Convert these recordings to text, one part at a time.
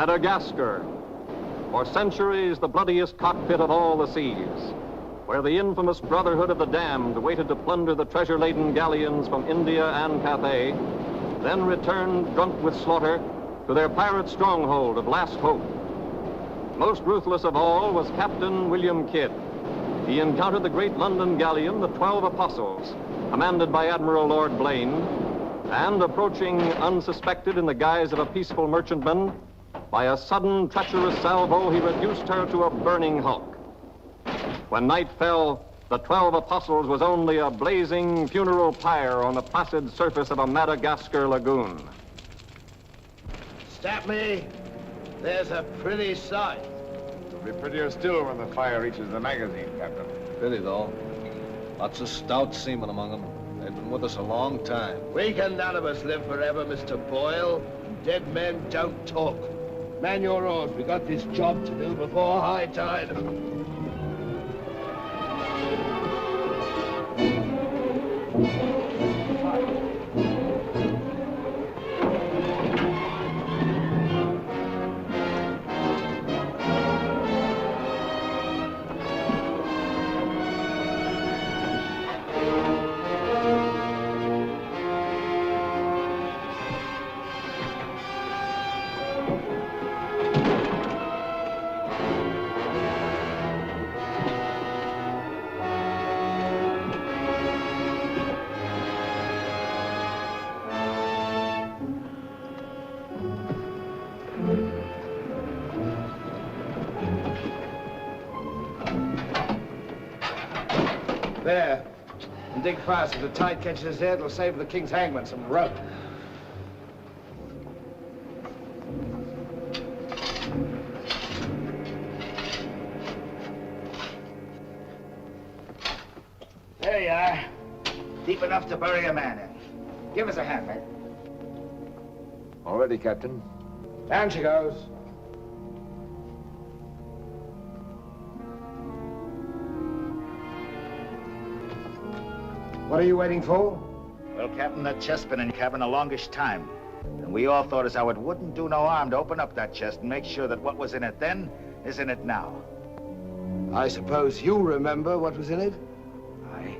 Madagascar, for centuries the bloodiest cockpit of all the seas, where the infamous Brotherhood of the Damned waited to plunder the treasure-laden galleons from India and Cathay, then returned drunk with slaughter to their pirate stronghold of Last Hope. Most ruthless of all was Captain William Kidd. He encountered the great London galleon, the 12 Apostles, commanded by Admiral Lord Blaine, and approaching unsuspected in the guise of a peaceful merchantman, by a sudden treacherous salvo, he reduced her to a burning hulk. When night fell, the 12 Apostles was only a blazing funeral pyre on the placid surface of a Madagascar lagoon. Stop me. There's a pretty sight. It'll be prettier still when the fire reaches the magazine, Captain. Pity, though. Lots of stout seamen among them. They've been with us a long time. We can none of us live forever, Mr. Boyle. Dead men don't talk. Man your oars. We got this job to do before high tide. There. And dig fast. If the tide catches there, it'll save the king's hangman some rope. There you are. Deep enough to bury a man in. Give us a hand, mate. All ready, Captain. Down she goes. What are you waiting for? Well, Captain, that chest's been in the cabin the longest time. And we all thought as how it wouldn't do no harm to open up that chest and make sure that what was in it then is in it now. I suppose you remember what was in it? I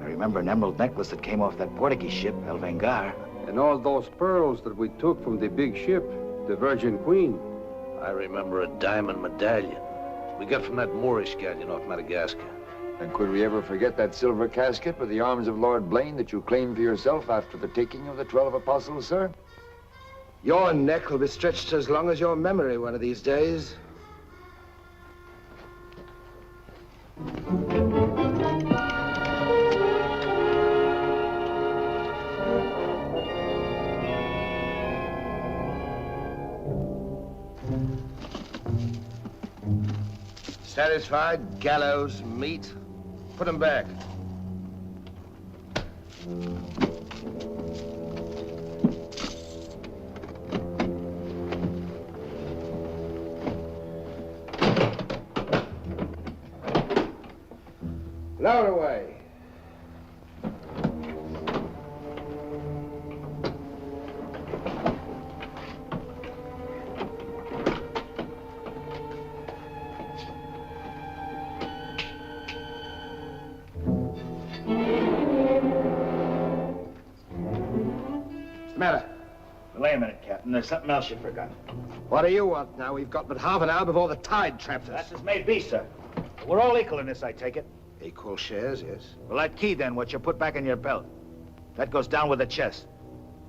remember an emerald necklace that came off that Portuguese ship, El Vengar. And all those pearls that we took from the big ship, the Virgin Queen. I remember a diamond medallion we got from that Moorish galleon off Madagascar. And could we ever forget that silver casket with the arms of Lord Blaine that you claimed for yourself after the taking of the 12 Apostles, sir? Your neck will be stretched as long as your memory one of these days. Satisfied? Gallows, meat. Put them back. Lower away. Wait a minute, Captain. There's something else you forgot. What do you want now? We've got but half an hour before the tide traps us. That's as may be, sir. We're all equal in this, I take it. Equal shares, yes. Well, that key, then, what you put back in your belt, that goes down with the chest.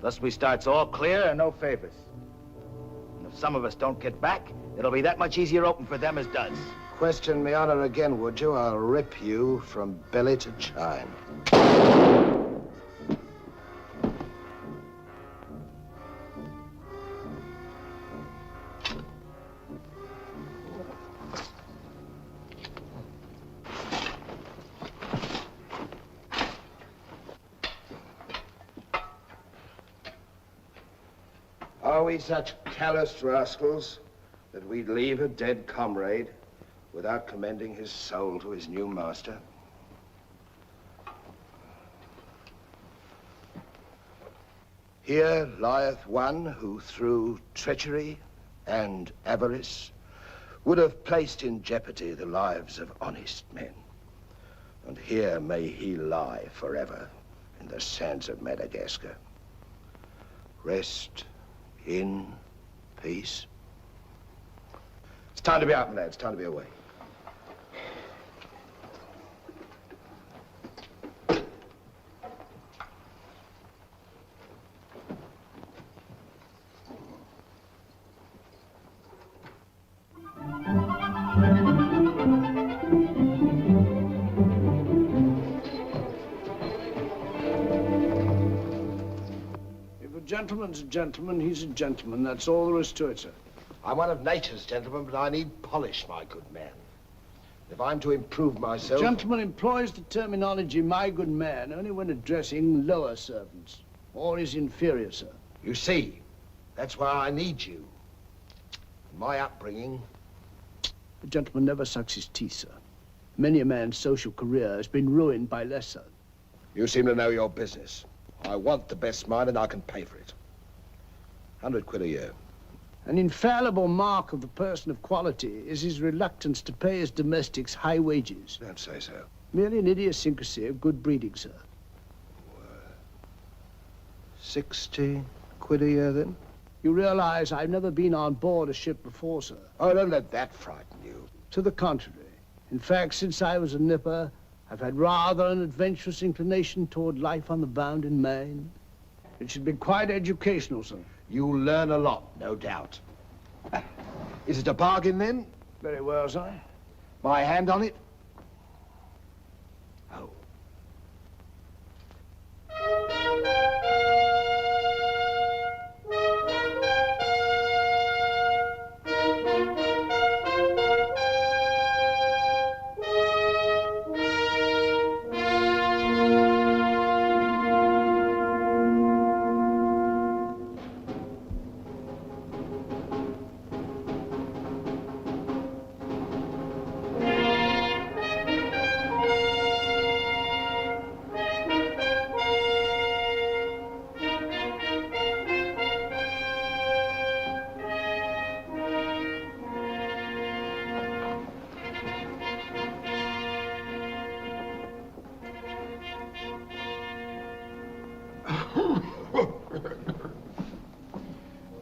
Thus we starts all clear and no favors. And if some of us don't get back, it'll be that much easier open for them as does. Question me honor again, would you? I'll rip you from belly to chine. Are we such callous rascals that we'd leave a dead comrade without commending his soul to his new master? Here lieth one who through treachery and avarice would have placed in jeopardy the lives of honest men. And here may he lie forever in the sands of Madagascar. Rest in peace. It's time to be out, my lad. It's time to be away. Gentleman's a gentleman, he's a gentleman. That's all there is to it, sir. I'm one of nature's gentlemen, but I need polish, my good man. If I'm to improve myself... A gentleman employs the terminology, my good man, only when addressing lower servants, or his inferior, sir. You see, that's why I need you. In my upbringing... A gentleman never sucks his teeth, sir. Many a man's social career has been ruined by less, sir. You seem to know your business. I want the best mine, and I can pay for it. 100 quid a year. An infallible mark of the person of quality is his reluctance to pay his domestics high wages. Don't say so. Merely an idiosyncrasy of good breeding, sir. 60 quid a year, then? You realize I've never been on board a ship before, sir. Oh, don't let that frighten you. To the contrary. In fact, since I was a nipper, I've had rather an adventurous inclination toward life on the bound in Maine. It should be quite educational, sir. You'll learn a lot, no doubt. Is it a bargain, then? Very well, sir. My hand on it? Oh.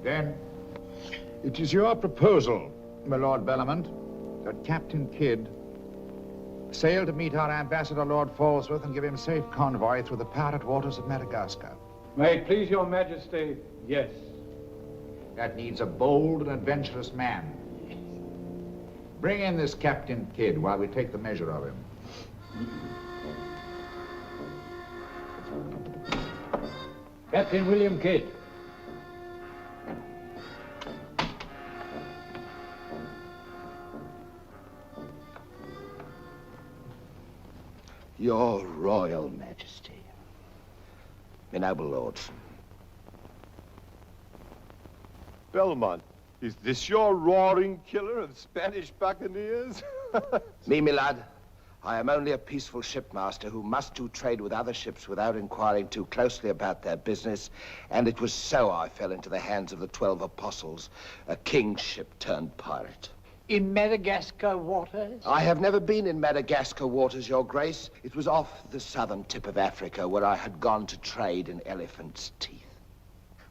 Then, it is your proposal, my Lord Bellomont, that Captain Kidd sail to meet our ambassador, Lord Falsworth, and give him safe convoy through the pirate waters of Madagascar. May it please your majesty, yes. That needs a bold and adventurous man. Bring in this Captain Kidd while we take the measure of him. Captain William Kidd. Your Royal Majesty. My noble lords. Belmont, is this your roaring killer of Spanish buccaneers? Me, my lad, I am only a peaceful shipmaster who must do trade with other ships without inquiring too closely about their business, and it was so I fell into the hands of the 12 apostles, a king's ship turned pirate. In Madagascar waters? I have never been in Madagascar waters, Your Grace. It was off the southern tip of Africa where I had gone to trade in elephants' teeth.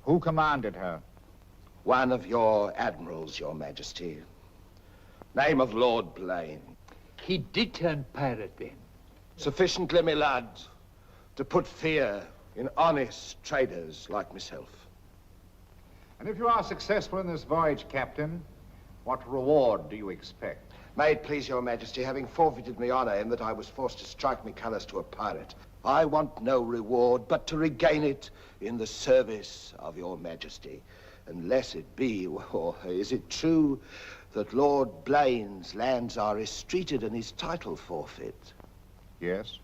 Who commanded her? One of your admirals, Your Majesty. Name of Lord Blaine. He did turn pirate then? Sufficiently, my lad, to put fear in honest traders like myself. And if you are successful in this voyage, Captain, what reward do you expect? May it please Your Majesty, having forfeited my honor in that I was forced to strike me colors to a pirate, I want no reward but to regain it in the service of Your Majesty. Unless it be, or is it true that Lord Blaine's lands are estreated and his title forfeit? Yes.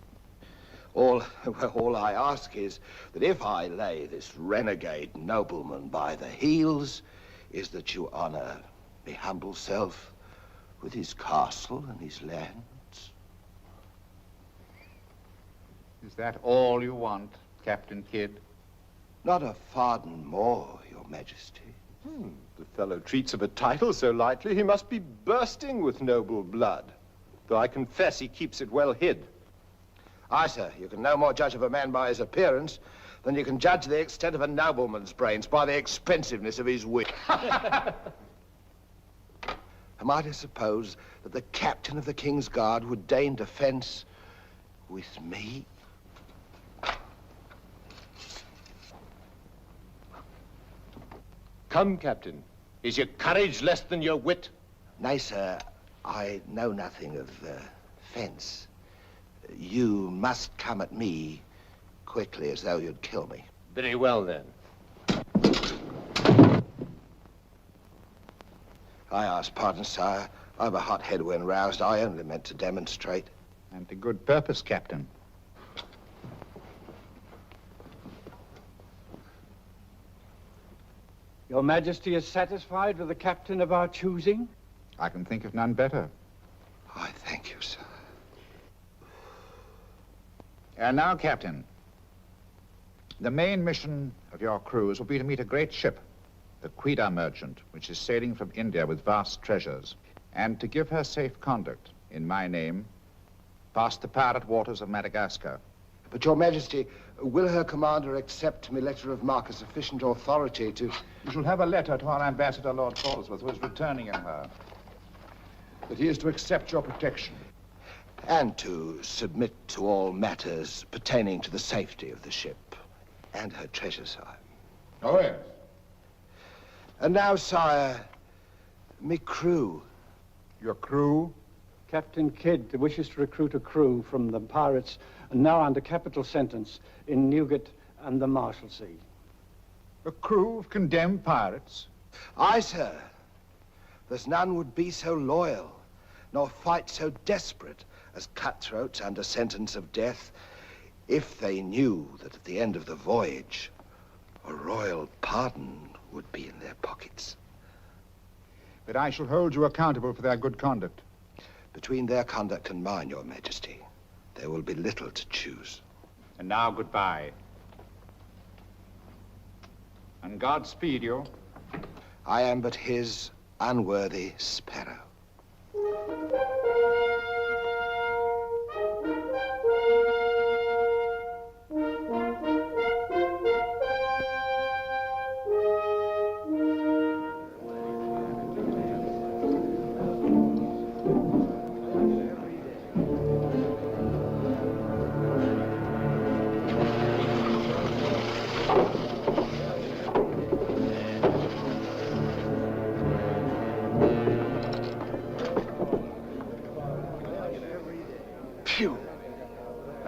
All I ask is that if I lay this renegade nobleman by the heels, is that you honor me humble self with his castle and his lands. Is that all you want, Captain Kidd? Not a farden more, Your Majesty. The fellow treats of a title so lightly, he must be bursting with noble blood. Though I confess he keeps it well hid. Aye, sir, you can no more judge of a man by his appearance than you can judge the extent of a nobleman's brains by the expensiveness of his wit. Am I to suppose that the captain of the King's Guard would deign defense with me? Come, Captain. Is your courage less than your wit? Nay, sir, I know nothing of fence. You must come at me quickly as though you'd kill me. Very well, then. I ask pardon, sire. I've a hot head when roused. I only meant to demonstrate. And to good purpose, Captain. Your Majesty is satisfied with the captain of our choosing? I can think of none better. I thank you, sir. And now, Captain, the main mission of your cruise will be to meet a great ship, the Quida merchant, which is sailing from India with vast treasures, and to give her safe conduct, in my name, past the pirate waters of Madagascar. But, Your Majesty, will her commander accept my letter of marque as sufficient authority to... You shall have a letter to our ambassador, Lord Falsworth, who is returning in her, that he is to accept your protection. And to submit to all matters pertaining to the safety of the ship and her treasure, sire. Oh, yes. And now, sire, me crew. Your crew? Captain Kidd wishes to recruit a crew from the pirates now under capital sentence in Newgate and the Marshalsea. A crew of condemned pirates? Aye, sir. There's none would be so loyal, nor fight so desperate as cutthroats under sentence of death, if they knew that at the end of the voyage, a royal pardon would be in their pockets. But I shall hold you accountable for their good conduct. Between their conduct and mine, Your Majesty, there will be little to choose. And now, goodbye. And God speed you. I am but his unworthy sparrow.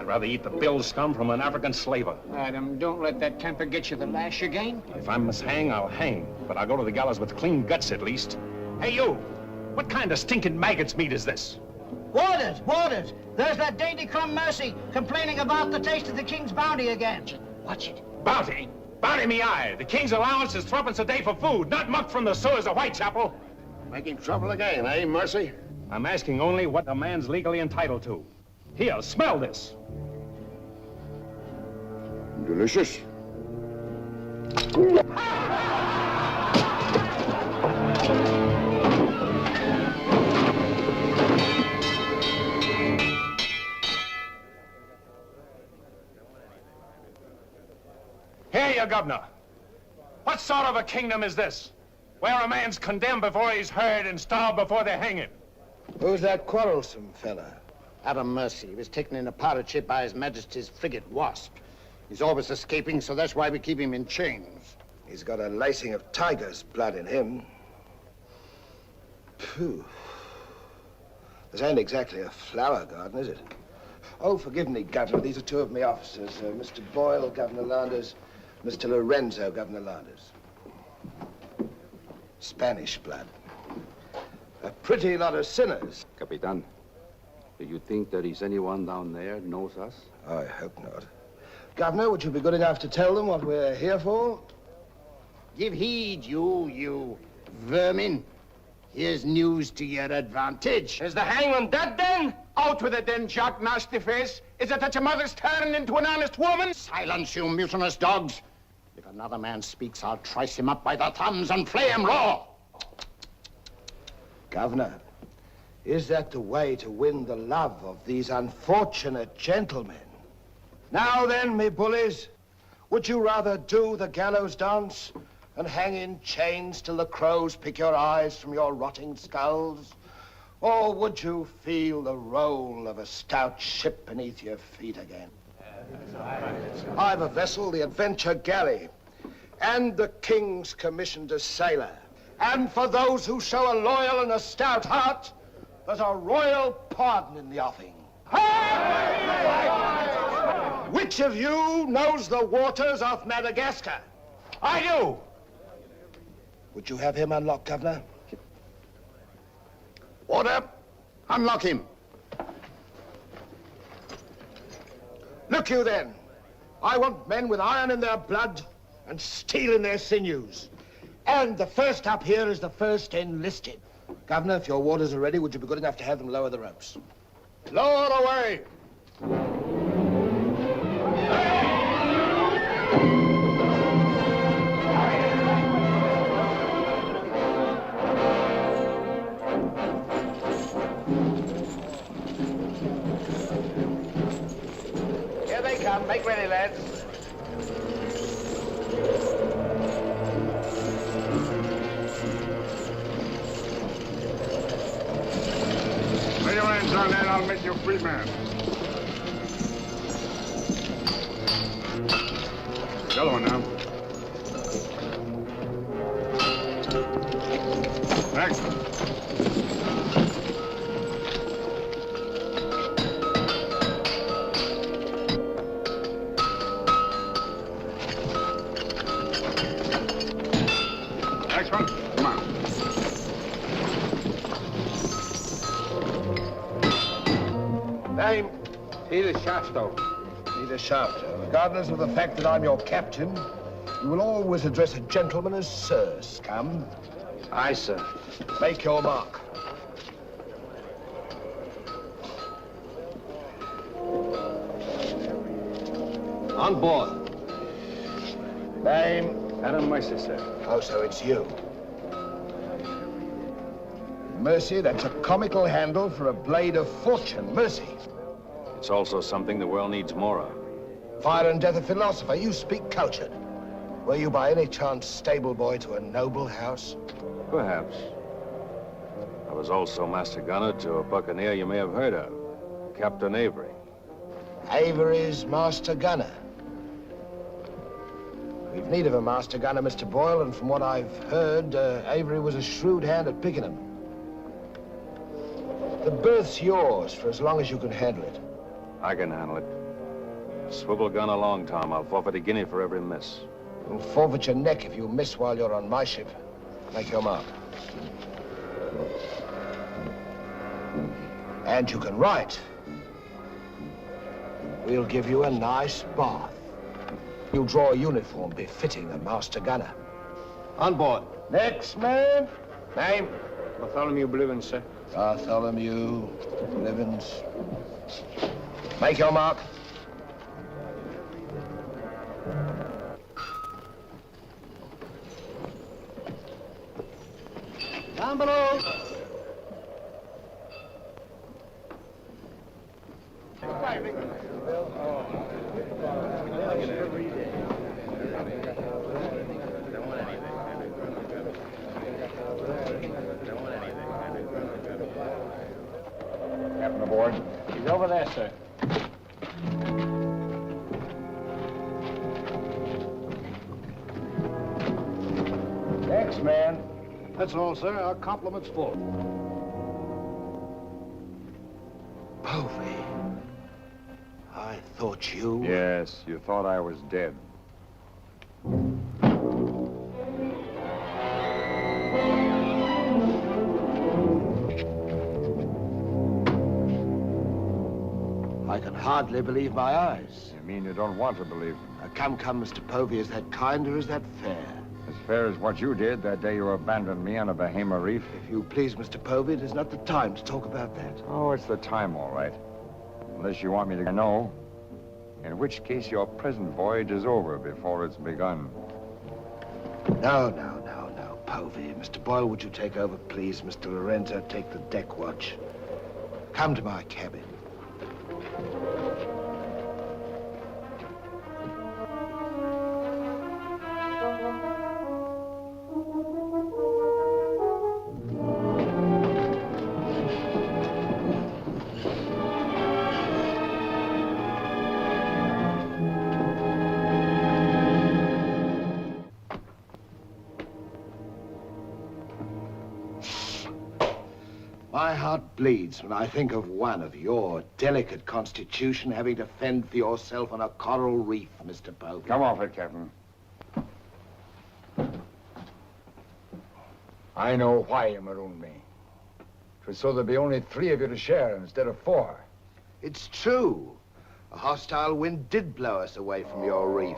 I'd rather eat the bill scum from an African slaver. Adam, don't let that temper get you the lash again. If I must hang, I'll hang. But I'll go to the gallows with clean guts at least. Hey, you! What kind of stinking maggot's meat is this? Warders, warders! There's that dainty crumb Mercy complaining about the taste of the king's bounty again. Watch it. Bounty? Bounty me eye! The king's allowance is 3 a day for food, not muck from the sewers of Whitechapel. Making trouble again, eh, Mercy? I'm asking only what a man's legally entitled to. Here, smell this. Delicious. Here, you governor. What sort of a kingdom is this? Where a man's condemned before he's heard and starved before they hang him. Who's that quarrelsome fella? Adam Mercy. He was taken in a pirate ship by His Majesty's frigate Wasp. He's always escaping, so that's why we keep him in chains. He's got a lacing of tiger's blood in him. Phew. This ain't exactly a flower garden, is it? Oh, forgive me, Governor. These are two of my officers. Mr. Boyle, Governor Landers. Mr. Lorenzo, Governor Landers. Spanish blood. A pretty lot of sinners. Capitan, do you think there is anyone down there knows us? I hope not. Governor, would you be good enough to tell them what we're here for? Give heed, you vermin. Here's news to your advantage. Is the hangman dead, then? Out with it, then, Jock Nasty Face. Is it that your mother's turned into an honest woman? Silence, you mutinous dogs. If another man speaks, I'll trice him up by the thumbs and flay him raw. Governor, is that the way to win the love of these unfortunate gentlemen? Now then, me bullies, would you rather do the gallows dance and hang in chains till the crows pick your eyes from your rotting skulls? Or would you feel the roll of a stout ship beneath your feet again? I've a vessel, the Adventure Galley, and the King's commissioned a sailor. And for those who show a loyal and a stout heart, there's a royal pardon in the offing. Which of you knows the waters off Madagascar? I do. Would you have him unlocked, Governor? Order, unlock him. Look you then, I want men with iron in their blood and steel in their sinews. And the first up here is the first enlisted. Governor, if your warders are ready, would you be good enough to have them lower the ropes? Lower away! Here they come. Make ready, lads. Lay your hands on that, I'll make you a free man. The other one now. Next. Next one. Come on. Name? Peter Shafto. Peter Shafto. Regardless of the fact that I'm your captain, you will always address a gentleman as Sir, Scum. Aye, sir. Make your mark. On board. Name? Adam Mercer, sir. Oh, so it's you. Mercy, that's a comical handle for a blade of fortune. Mercy. It's also something the world needs more of. Fire and death a philosopher. You speak cultured. Were you by any chance stable boy to a noble house? Perhaps. I was also master gunner to a buccaneer you may have heard of, Captain Avery. Avery's master gunner. We've need of a master gunner, Mr. Boyle, and from what I've heard, Avery was a shrewd hand at picking them. The berth's yours for as long as you can handle it. I can handle it. Swivel gun along, Tom. I'll forfeit a guinea for every miss. You'll forfeit your neck if you miss while you're on my ship. Make your mark. And you can write. We'll give you a nice bath. You'll draw a uniform befitting a master gunner. On board. Next man. Name? Bartholomew Blivens, sir. Bartholomew Blivens. Make your mark. Down below. Captain aboard. He's over there, sir. Next man. That's all, sir. Our compliments full. Povey. I thought you... Yes, you thought I was dead. I can hardly believe my eyes. You mean you don't want to believe them? Come, Mr. Povey. Is that kind or is that fair? As fair as what you did that day you abandoned me on a Bahama reef. If you please, Mr. Povey, it is not the time to talk about that. Oh, it's the time, all right. Unless you want me to know. In which case your present voyage is over before it's begun. No, Povey. Mr. Boyle, would you take over, please? Mr. Lorenzo, take the deck watch. Come to my cabin. My heart bleeds when I think of one of your delicate constitution having to fend for yourself on a coral reef, Mr. Povey. Come off it, Captain. I know why you marooned me. It was so there'd be only 3 of you to share instead of 4. It's true. A hostile wind did blow us away from your reef.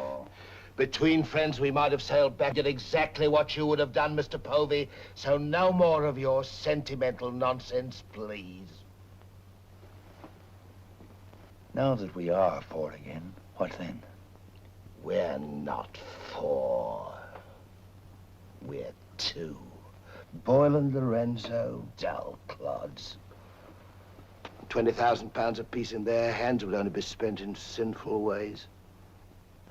Between friends, we might have sailed back, did exactly what you would have done, Mr. Povey. So no more of your sentimental nonsense, please. Now that we are 4 again, what then? We're not 4. We're 2. Boyle and Lorenzo, dull clods. 20,000 pounds apiece in their hands would only be spent in sinful ways.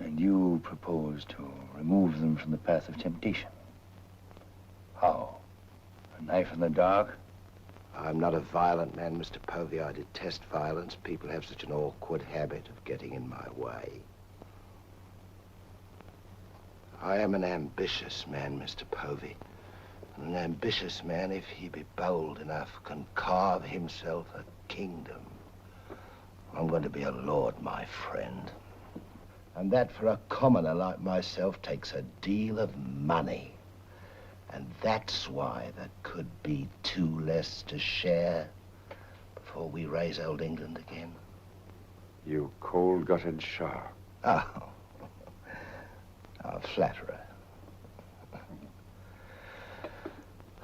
And you propose to remove them from the path of temptation. How? A knife in the dark? I'm not a violent man, Mr. Povey. I detest violence. People have such an awkward habit of getting in my way. I am an ambitious man, Mr. Povey. And an ambitious man, if he be bold enough, can carve himself a kingdom. I'm going to be a lord, my friend. And that, for a commoner like myself, takes a deal of money. And that's why there could be 2 less to share before we raise old England again. You cold-gutted shark. Oh, a flatterer.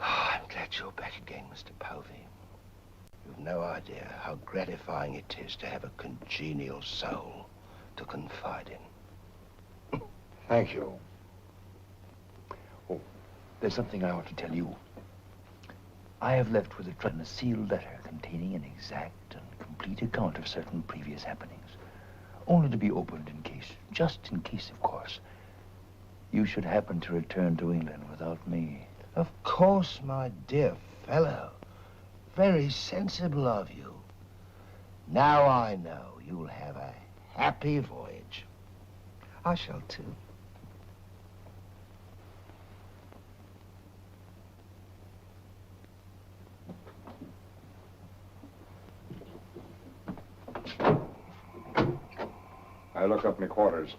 I'm glad you're back again, Mr. Povey. You've no idea how gratifying it is to have a congenial soul to confide in. Thank you. Oh, there's something I ought to tell you. I have left with a sealed letter containing an exact and complete account of certain previous happenings, only to be opened in case, just in case, of course, you should happen to return to England without me. Of course, my dear fellow. Very sensible of you. Now I know you'll have a happy voyage. I shall too. I look up my quarters.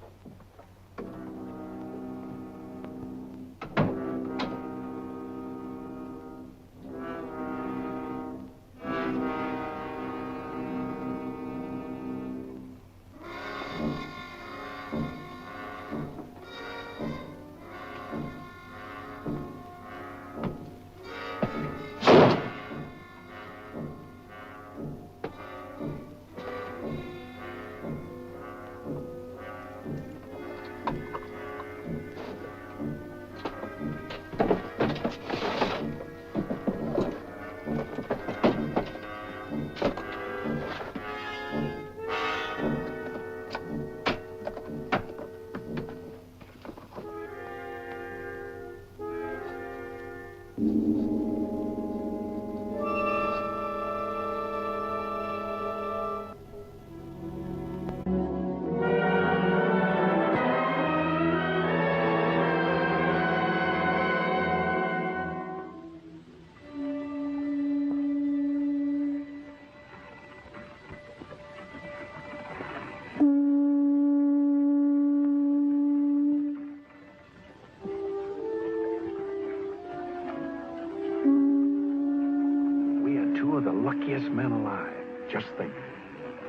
Men alive. Just think.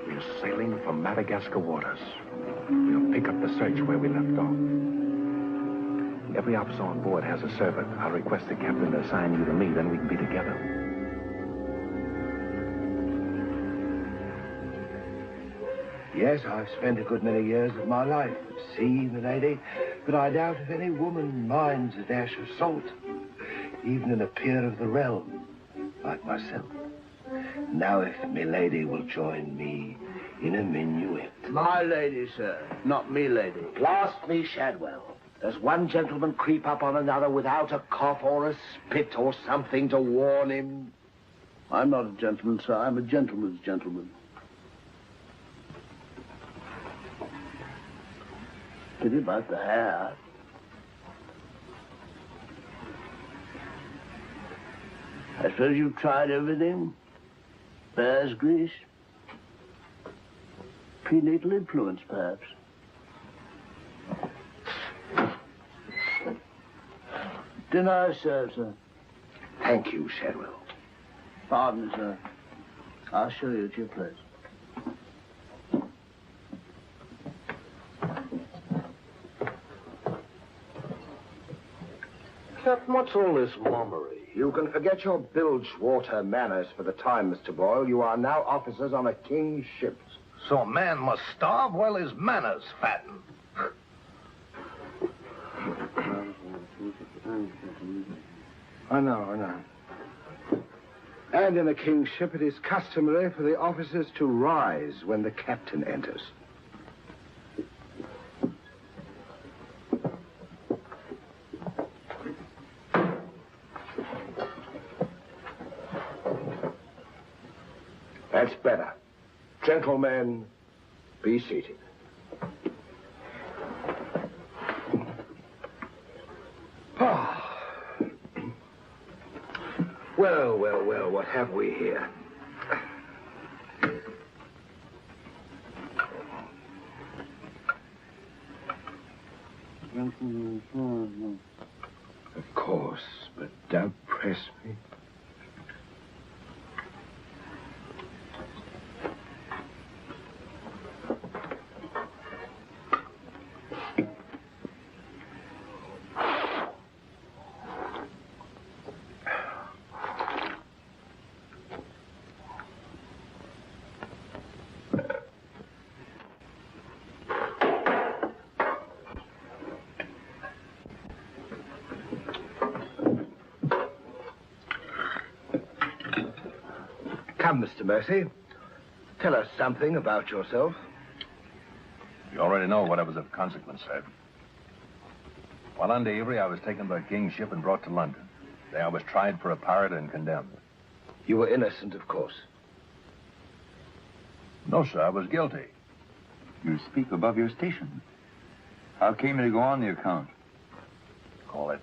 We're sailing for Madagascar waters. We'll pick up the search where we left off. Every officer on board has a servant. I'll request the captain to assign you to me, then we can be together. Yes, I've spent a good many years of my life at sea, milady, but I doubt if any woman minds a dash of salt, even in a peer of the realm, like myself. Now, if milady will join me in a minuet. My lady, sir, not me lady. Blast me, Shadwell. Does one gentleman creep up on another without a cough or a spit or something to warn him? I'm not a gentleman, sir. I'm a gentleman's gentleman. Pity about the hair. I suppose you've tried everything? Bear's grease? Prenatal influence, perhaps? Dinner served, sir. Thank you, Shadwell. Pardon, sir. I'll show you at your place. Captain, what's all this mummery? You can forget your bilge-water manners for the time, Mr. Boyle. You are now officers on a king's ship. So a man must starve while his manners fatten. I know. And in a king's ship, it is customary for the officers to rise when the captain enters. That's better. Gentlemen, be seated. Well, what have we here? Of course, but don't press me. Come, Mr. Mercy. Tell us something about yourself. You already know what was of consequence, sir. While under Avery, I was taken by King's ship and brought to London. There I was tried for a pirate and condemned. You were innocent, of course. No, sir, I was guilty. You speak above your station. How came you to go on the account? Call it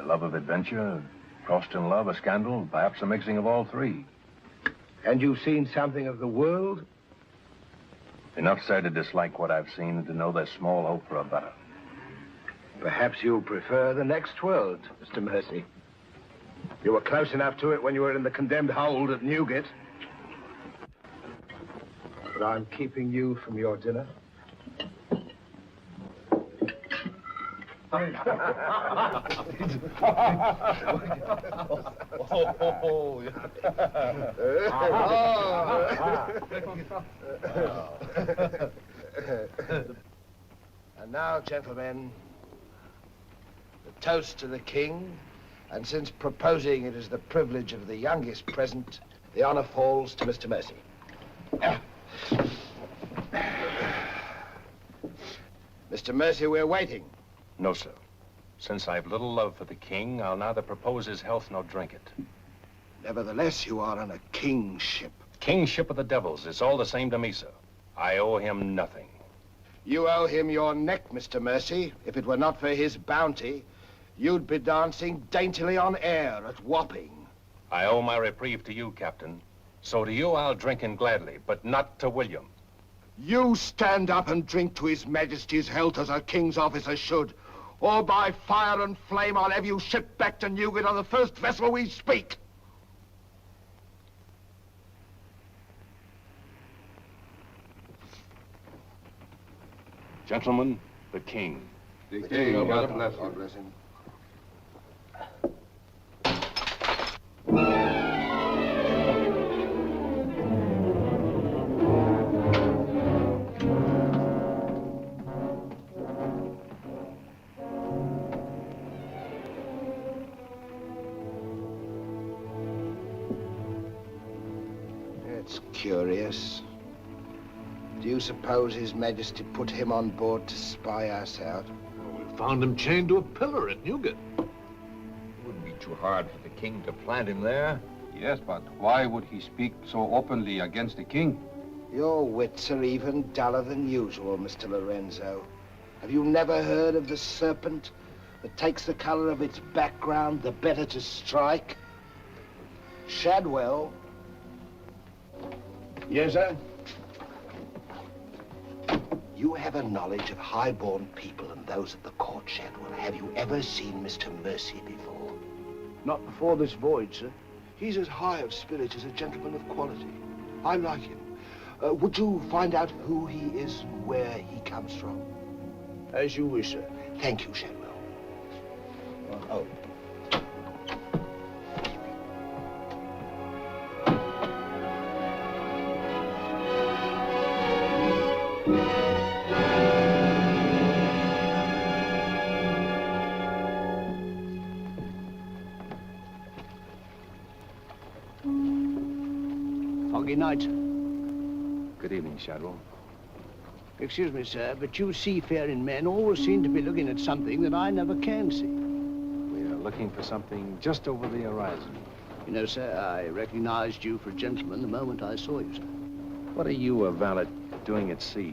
love of adventure, crossed in love, a scandal, perhaps a mixing of all three. And you've seen something of the world? Enough, sir, to dislike what I've seen and to know there's small hope for a better. Perhaps you'll prefer the next world, Mr. Mercy. You were close enough to it when you were in the condemned hold at Newgate. But I'm keeping you from your dinner. And now, gentlemen, the toast to the king, and since proposing it is the privilege of the youngest present, the honor falls to Mr. Mercy. Mr. Mercy, we're waiting. No, sir. Since I've little love for the king, I'll neither propose his health nor drink it. Nevertheless, you are on a king's ship. King's ship of the devils. It's all the same to me, sir. I owe him nothing. You owe him your neck, Mr. Mercy. If it were not for his bounty, you'd be dancing daintily on air at Wapping. I owe my reprieve to you, Captain. So to you I'll drink in gladly, but not to William. You stand up and drink to His Majesty's health as a king's officer should, or by fire and flame I'll have you shipped back to Newgate on the first vessel we speak. Gentlemen, the king. The king, God bless him. curious. Do you suppose His Majesty put him on board to spy us out? Well, we found him chained to a pillar at Newgate. It wouldn't be too hard for the king to plant him there. Yes, but why would he speak so openly against the king? Your wits are even duller than usual, Mr. Lorenzo. Have you never heard of the serpent that takes the color of its background the better to strike? Shadwell. Yes, sir? You have a knowledge of high-born people and those at the court, Shadwell. Have you ever seen Mr. Mercy before? Not before this voyage, sir. He's as high of spirit as a gentleman of quality. I like him. Would you find out who he is and where he comes from? As you wish, sir. Thank you, Shadwell. Oh. Foggy night. Good evening, Shadwell. Excuse me, sir, but you seafaring men always seem to be looking at something that I never can see. We are looking for something just over the horizon. You know, sir, I recognized you for a gentleman the moment I saw you, sir. What are you, a valet, doing at sea?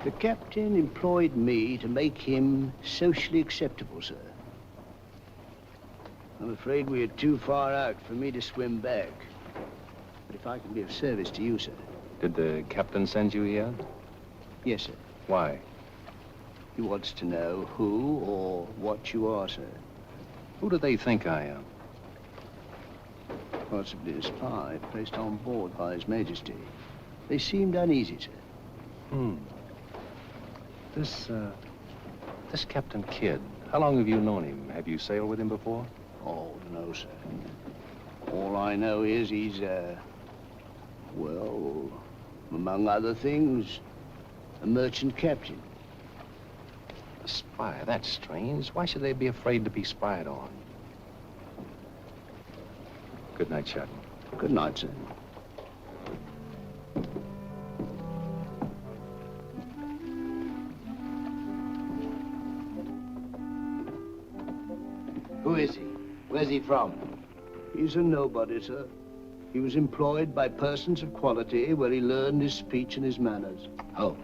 The captain employed me to make him socially acceptable, sir. I'm afraid we are too far out for me to swim back. But if I can be of service to you, sir. Did the captain send you here? Yes, sir. Why? He wants to know who or what you are, sir. Who do they think I am? Possibly a spy placed on board by His Majesty. They seemed uneasy, sir. This Captain Kidd, how long have you known him? Have you sailed with him before? Oh, no, sir. All I know is he's, well, among other things, a merchant captain. A spy? That's strange. Why should they be afraid to be spied on? Good night, Shadwell. Good night, sir. Who is he? Where's he from? He's a nobody, sir. He was employed by persons of quality where he learned his speech and his manners. Oh.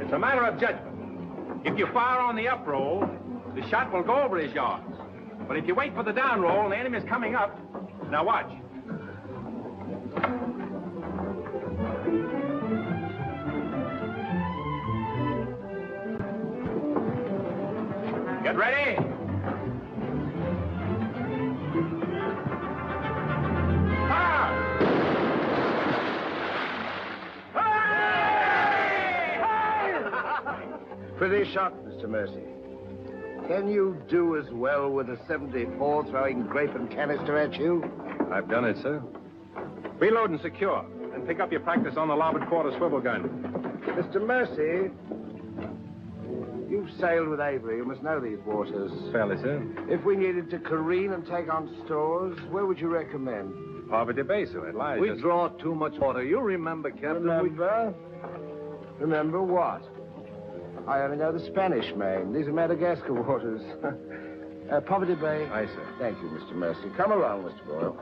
It's a matter of judgment. If you fire on the up roll, the shot will go over his yards. But if you wait for the down roll and the enemy's coming up, now watch. Get ready. Pretty shot, Mr. Mercy. Can you do as well with a 74 throwing grape and canister at you? I've done it, sir. Reload and secure. Then pick up your practice on the larboard quarter swivel gun. Mr. Mercy, you've sailed with Avery. You must know these waters. Fairly, sir. If we needed to careen and take on stores, where would you recommend? Poverty Bay, sir. It lies We just... draw too much water. You remember, Captain. Remember? Remember what? I only know the Spanish Main. These are Madagascar waters. Poverty Bay. Aye, sir. Thank you, Mr. Mercy. Come along, Mr. Boyle.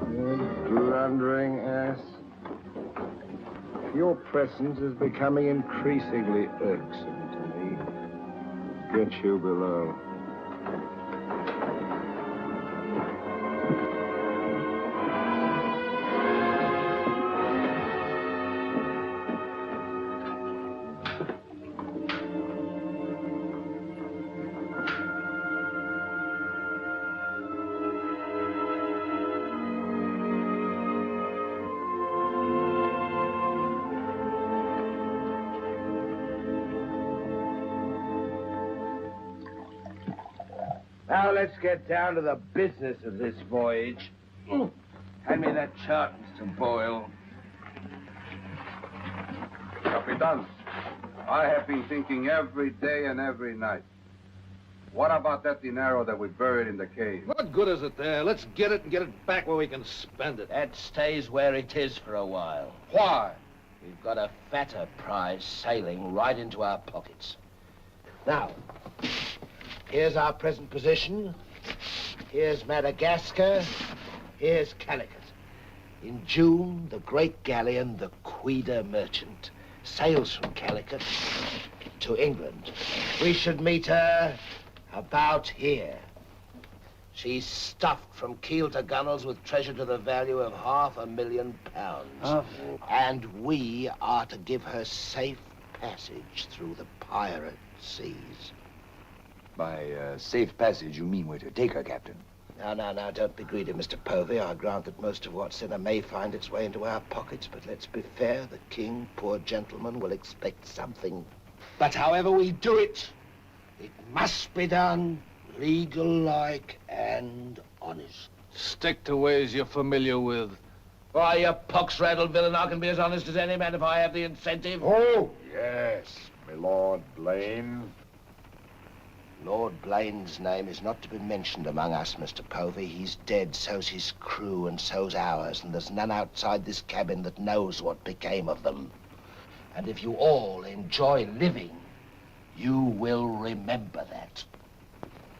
You blundering ass. Your presence is becoming increasingly irksome to me. Get you below. Now let's get down to the business of this voyage. Hand me that chart, Mr. Boyle. Capitan, I have been thinking every day and every night. What about that dinero that we buried in the cave? What good is it there? Let's get it and get it back where we can spend it. That stays where it is for a while. Why? We've got a fatter prize sailing right into our pockets. Now, here's our present position. Here's Madagascar. Here's Calicut. In June, the great galleon, the Queen Merchant, sails from Calicut to England. We should meet her about here. She's stuffed from keel to gunnels with treasure to the value of £500,000. And we are to give her safe passage through the pirate seas. By safe passage, you mean we're to take her, Captain? Now, don't be greedy, Mr. Povey. I grant that most of what's in her may find its way into our pockets, but let's be fair. The king, poor gentleman, will expect something. But however we do it, it must be done legal-like and honest. Stick to ways you're familiar with. Why, you pox-rattled villain, I can be as honest as any man if I have the incentive. Oh, yes, my Lord Blaine. Lord Blaine's name is not to be mentioned among us, Mr. Povey. He's dead, so's his crew, and so's ours, and there's none outside this cabin that knows what became of them. And if you all enjoy living, you will remember that.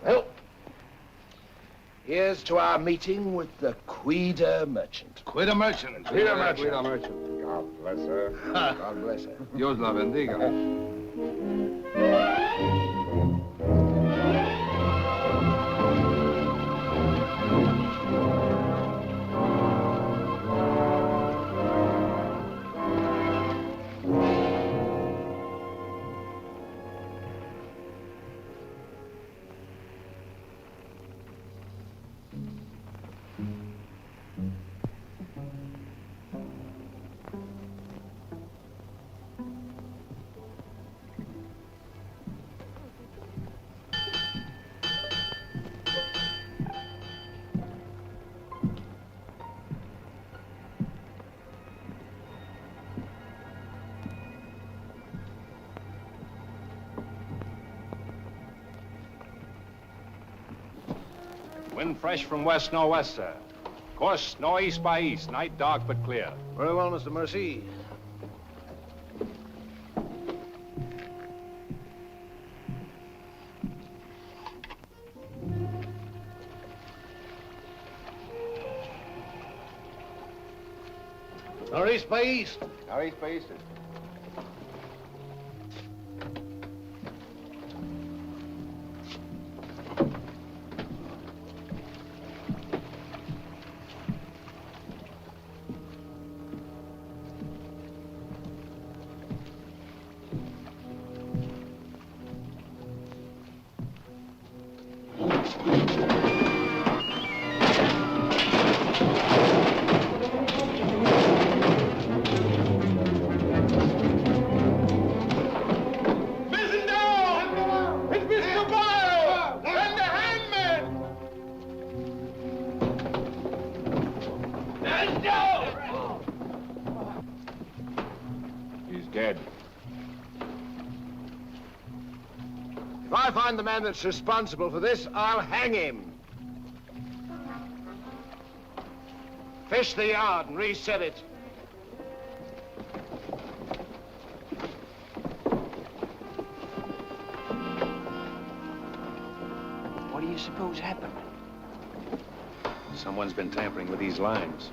Well, here's to our meeting with the Queen Merchant. Queen Merchant. Queen Merchant. God bless her. God bless her. Dios la bendiga. Wind fresh from west northwest, sir. Course northeast by east. Night dark but clear. Very well, Mr. Mercy. Northeast by east. Northeast by east. If I find the man that's responsible for this, I'll hang him. Fish the yard and reset it. What do you suppose happened? Someone's been tampering with these lines.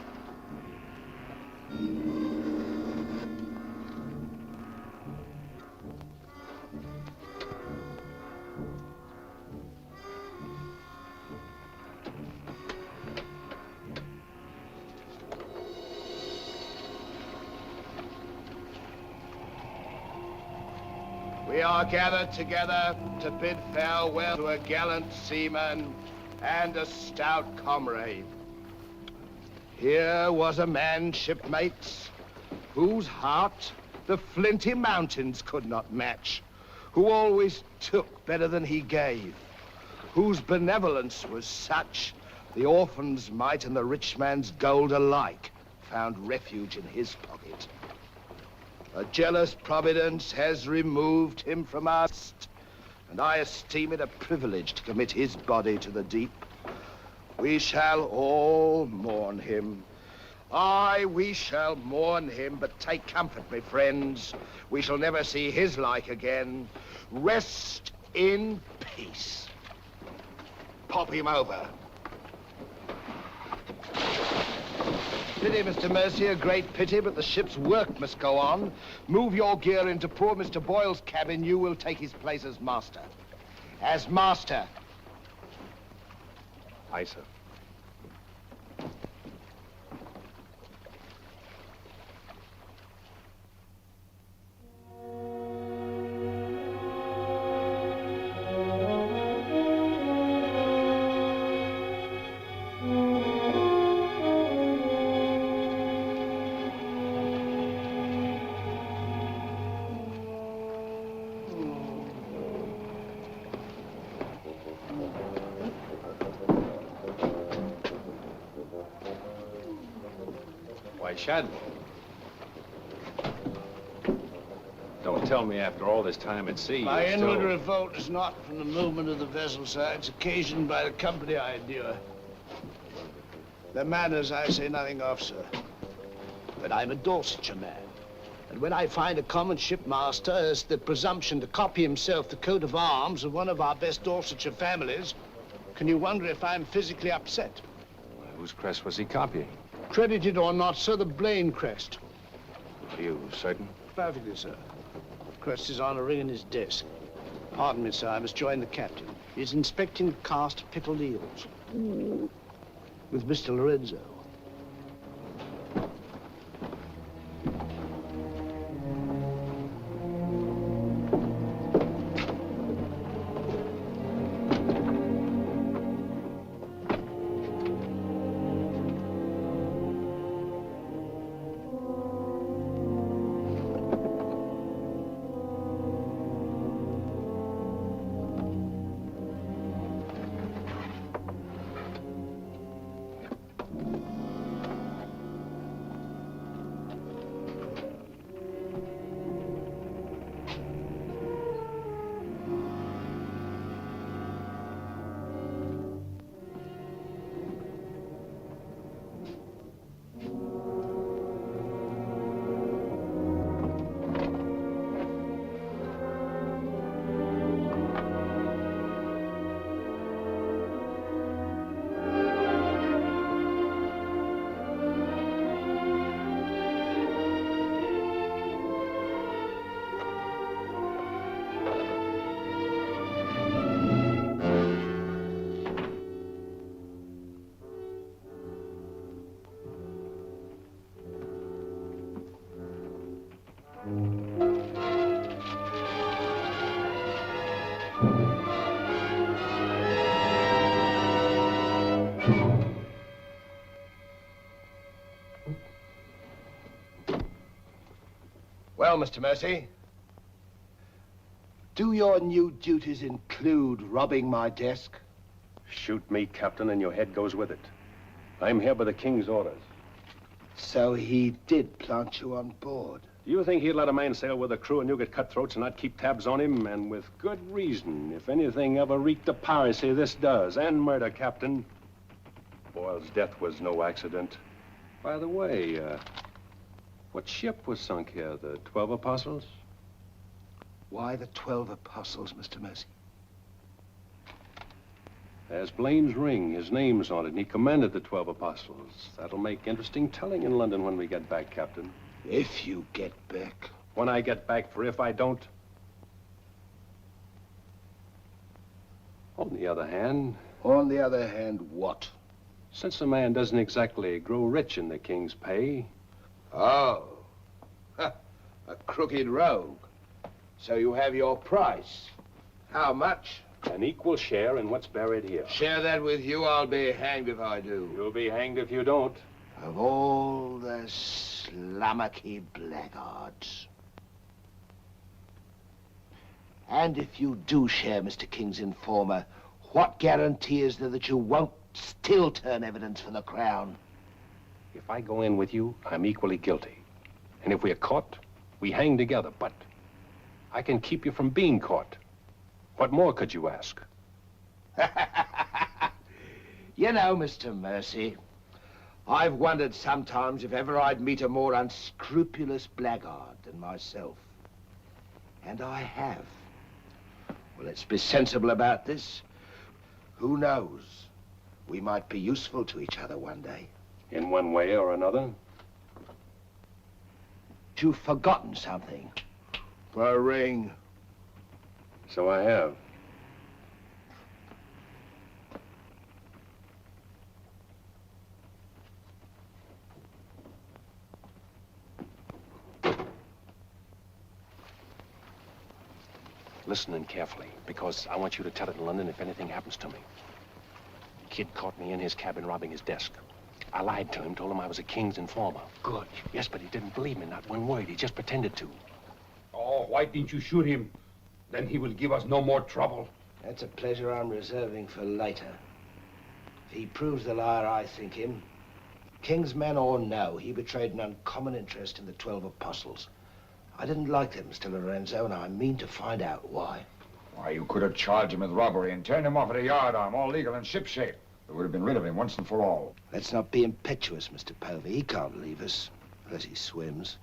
We are gathered together to bid farewell to a gallant seaman and a stout comrade. Here was a man, shipmates, whose heart the flinty mountains could not match, who always took better than he gave, whose benevolence was such, the orphan's mite and the rich man's gold alike found refuge in his pocket. A jealous providence has removed him from us, and I esteem it a privilege to commit his body to the deep. We shall all mourn him. Aye, we shall mourn him, but take comfort, my friends. We shall never see his like again. Rest in peace. Pop him over. Pity, Mr. Mercy, a great pity, but the ship's work must go on. Move your gear into poor Mr. Boyle's cabin. You will take his place as master. As master. Aye, sir. Shad. Don't tell me after all this time at sea. My inward revolt is not from the movement of the vessel, sir. It's occasioned by the company I endure. Their manners I say nothing of, sir. But I'm a Dorsetshire man. And when I find a common shipmaster has the presumption to copy himself the coat of arms of one of our best Dorsetshire families, can you wonder if I'm physically upset? Well, whose crest was he copying? Credited or not, sir, the Blaine crest. Are you certain? Perfectly, sir. Crest is on a ring in his desk. Pardon me, sir, I must join the captain. He's inspecting the cast of pickled eels. With Mr. Lorenzo. Well, Mr. Mercy, do your new duties include robbing my desk? Shoot me, Captain, and your head goes with it. I'm here by the King's orders. So he did plant you on board? Do you think he'd let a man sail with a crew and you get cutthroats and not keep tabs on him? And with good reason. If anything ever reeked of piracy, this does. And murder, Captain. Boyle's death was no accident. By the way, what ship was sunk here? The 12 Apostles? Why the 12 Apostles, Mr. Mercy? There's Blaine's ring. His name's on it, and he commanded the 12 Apostles. That'll make interesting telling in London when we get back, Captain. If you get back. When I get back, for if I don't. On the other hand... On the other hand, what? Since a man doesn't exactly grow rich in the King's pay... Oh. A crooked rogue. So you have your price. How much? An equal share in what's buried here. Share that with you, I'll be hanged if I do. You'll be hanged if you don't. Of all the slummocky blackguards. And if you do share Mr. King's informer, What guarantee is there that you won't still turn evidence for the Crown? If I go in with you, I'm equally guilty. And if we're caught, we hang together. But I can keep you from being caught. What more could you ask? You know, Mr. Mercy, I've wondered sometimes if ever I'd meet a more unscrupulous blackguard than myself. And I have. Well, let's be sensible about this. Who knows? We might be useful to each other one day. In one way or another? You've forgotten something. The ring. So I have. Listen in carefully, because I want you to tell it in London if anything happens to me. Kid caught me in his cabin robbing his desk. I lied to him, told him I was a king's informer. Good. Yes, but he didn't believe me, not one word. He just pretended to. Oh, why didn't you shoot him? Then he will give us no more trouble. That's a pleasure I'm reserving for later. If he proves the liar I think him, king's man or no, he betrayed an uncommon interest in the 12 apostles. I didn't like them, Mr. Lorenzo, and I mean to find out why. Why, you could have charged him with robbery and turned him off at a yardarm, all legal and shipshape. We would have been rid of him once and for all. Let's not be impetuous, Mr. Povey. He can't leave us, unless he swims.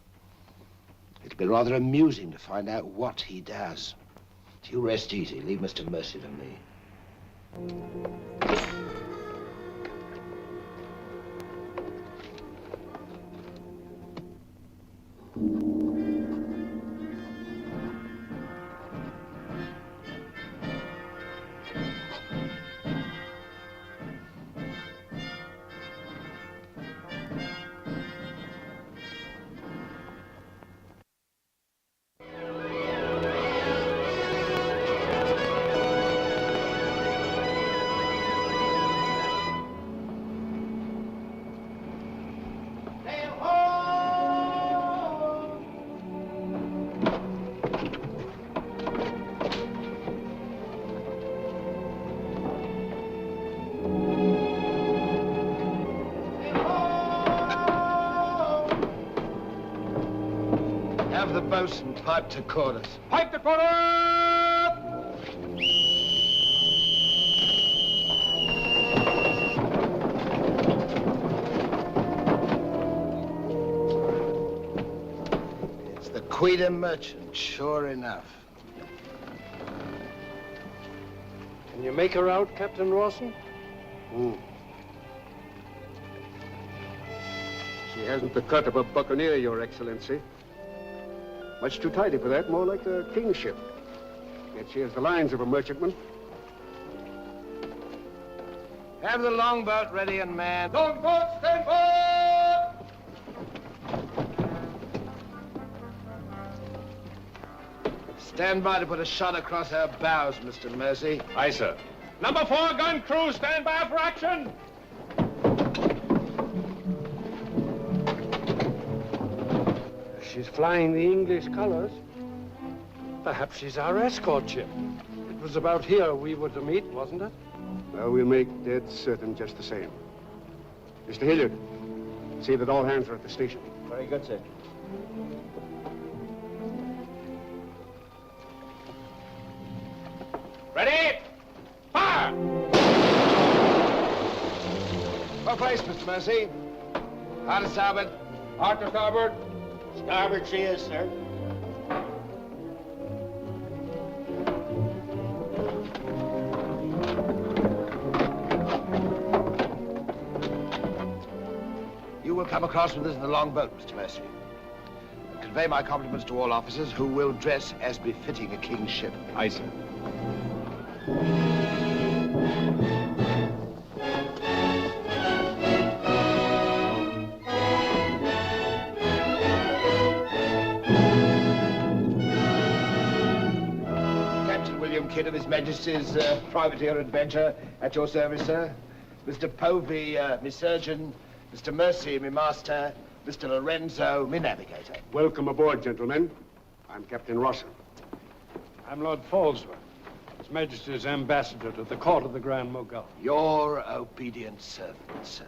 It'll be rather amusing to find out what he does. You rest easy. Leave Mr. Mercy to me. Have the boatswain pipe to quarters. Pipe to quarters! It's the Queen Merchant, sure enough. Can you make her out, Captain Rawson? She hasn't the cut of a buccaneer, Your Excellency. Much too tidy for that, more like a king's ship. Yet she has the lines of a merchantman. Have the longboat ready and manned. Longboat, stand by! Stand by to put a shot across her bows, Mr. Mercy. Aye, sir. Number 4 gun crew, stand by for action! She's flying the English colors. Perhaps she's our escort ship. It was about here we were to meet, wasn't it? Well, we'll make dead certain just the same. Mr. Hilliard, see that all hands are at the station. Very good, sir. Ready? Fire! What place, Mr. Mercy? Hard to starboard. Hard to starboard. Starboard she is, sir. You will come across with us in the longboat, Mr. Mercy. And convey my compliments to all officers who will dress as befitting a king's ship. Aye, sir. Kidd of His Majesty's privateer Adventure at your service, sir. Mr. Povey, me surgeon. Mr. Mercy, me master. Mr. Lorenzo, me navigator. Welcome aboard, gentlemen. I'm Captain Rawson. I'm Lord Falsworth. His Majesty's ambassador to the court of the Grand Mogul. Your obedient servant, sir.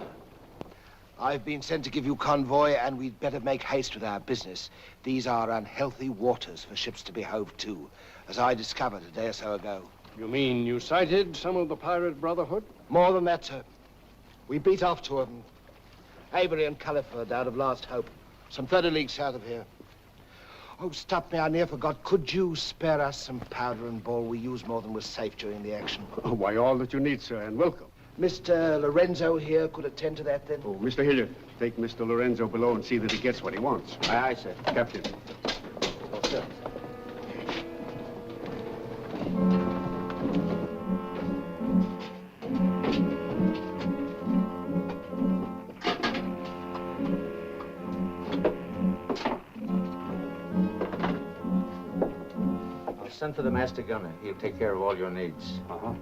I've been sent to give you convoy, and we'd better make haste with our business. These are unhealthy waters for ships to be hove to, as I discovered a day or so ago. You mean you sighted some of the pirate brotherhood? More than that, sir. We beat off two of them. Avery and Culliford out of Last Hope, some 30 leagues south of here. Oh, stop me, I near forgot. Could you spare us some powder and ball? We used more than was safe during the action. Oh, why, all that you need, sir, and welcome. Mr. Lorenzo here could attend to that, then? Oh, Mr. Hilliard, take Mr. Lorenzo below and see that he gets what he wants. Aye, aye, sir. Captain. Oh, sir. Send for the master gunner. He'll take care of all your needs. Uh-huh.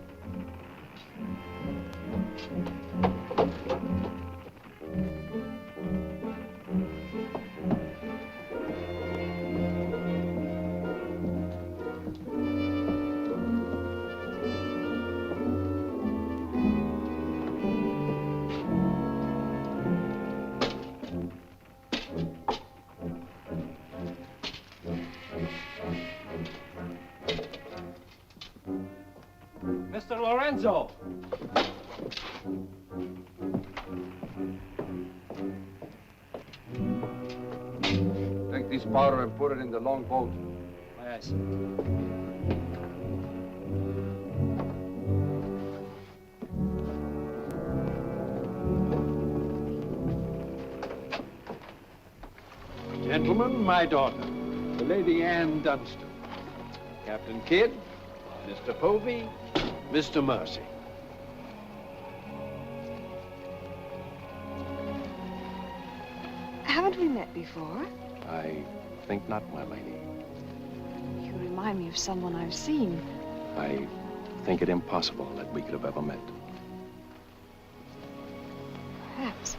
Mr. Lorenzo! Take this powder and put it in the long boat. Aye, sir. Gentlemen, my daughter, the Lady Anne Dunstan. Captain Kidd, Mr. Povey, Mr. Mercy. Haven't we met before? I think not, my lady. You remind me of someone I've seen. I think it impossible that we could have ever met. Perhaps.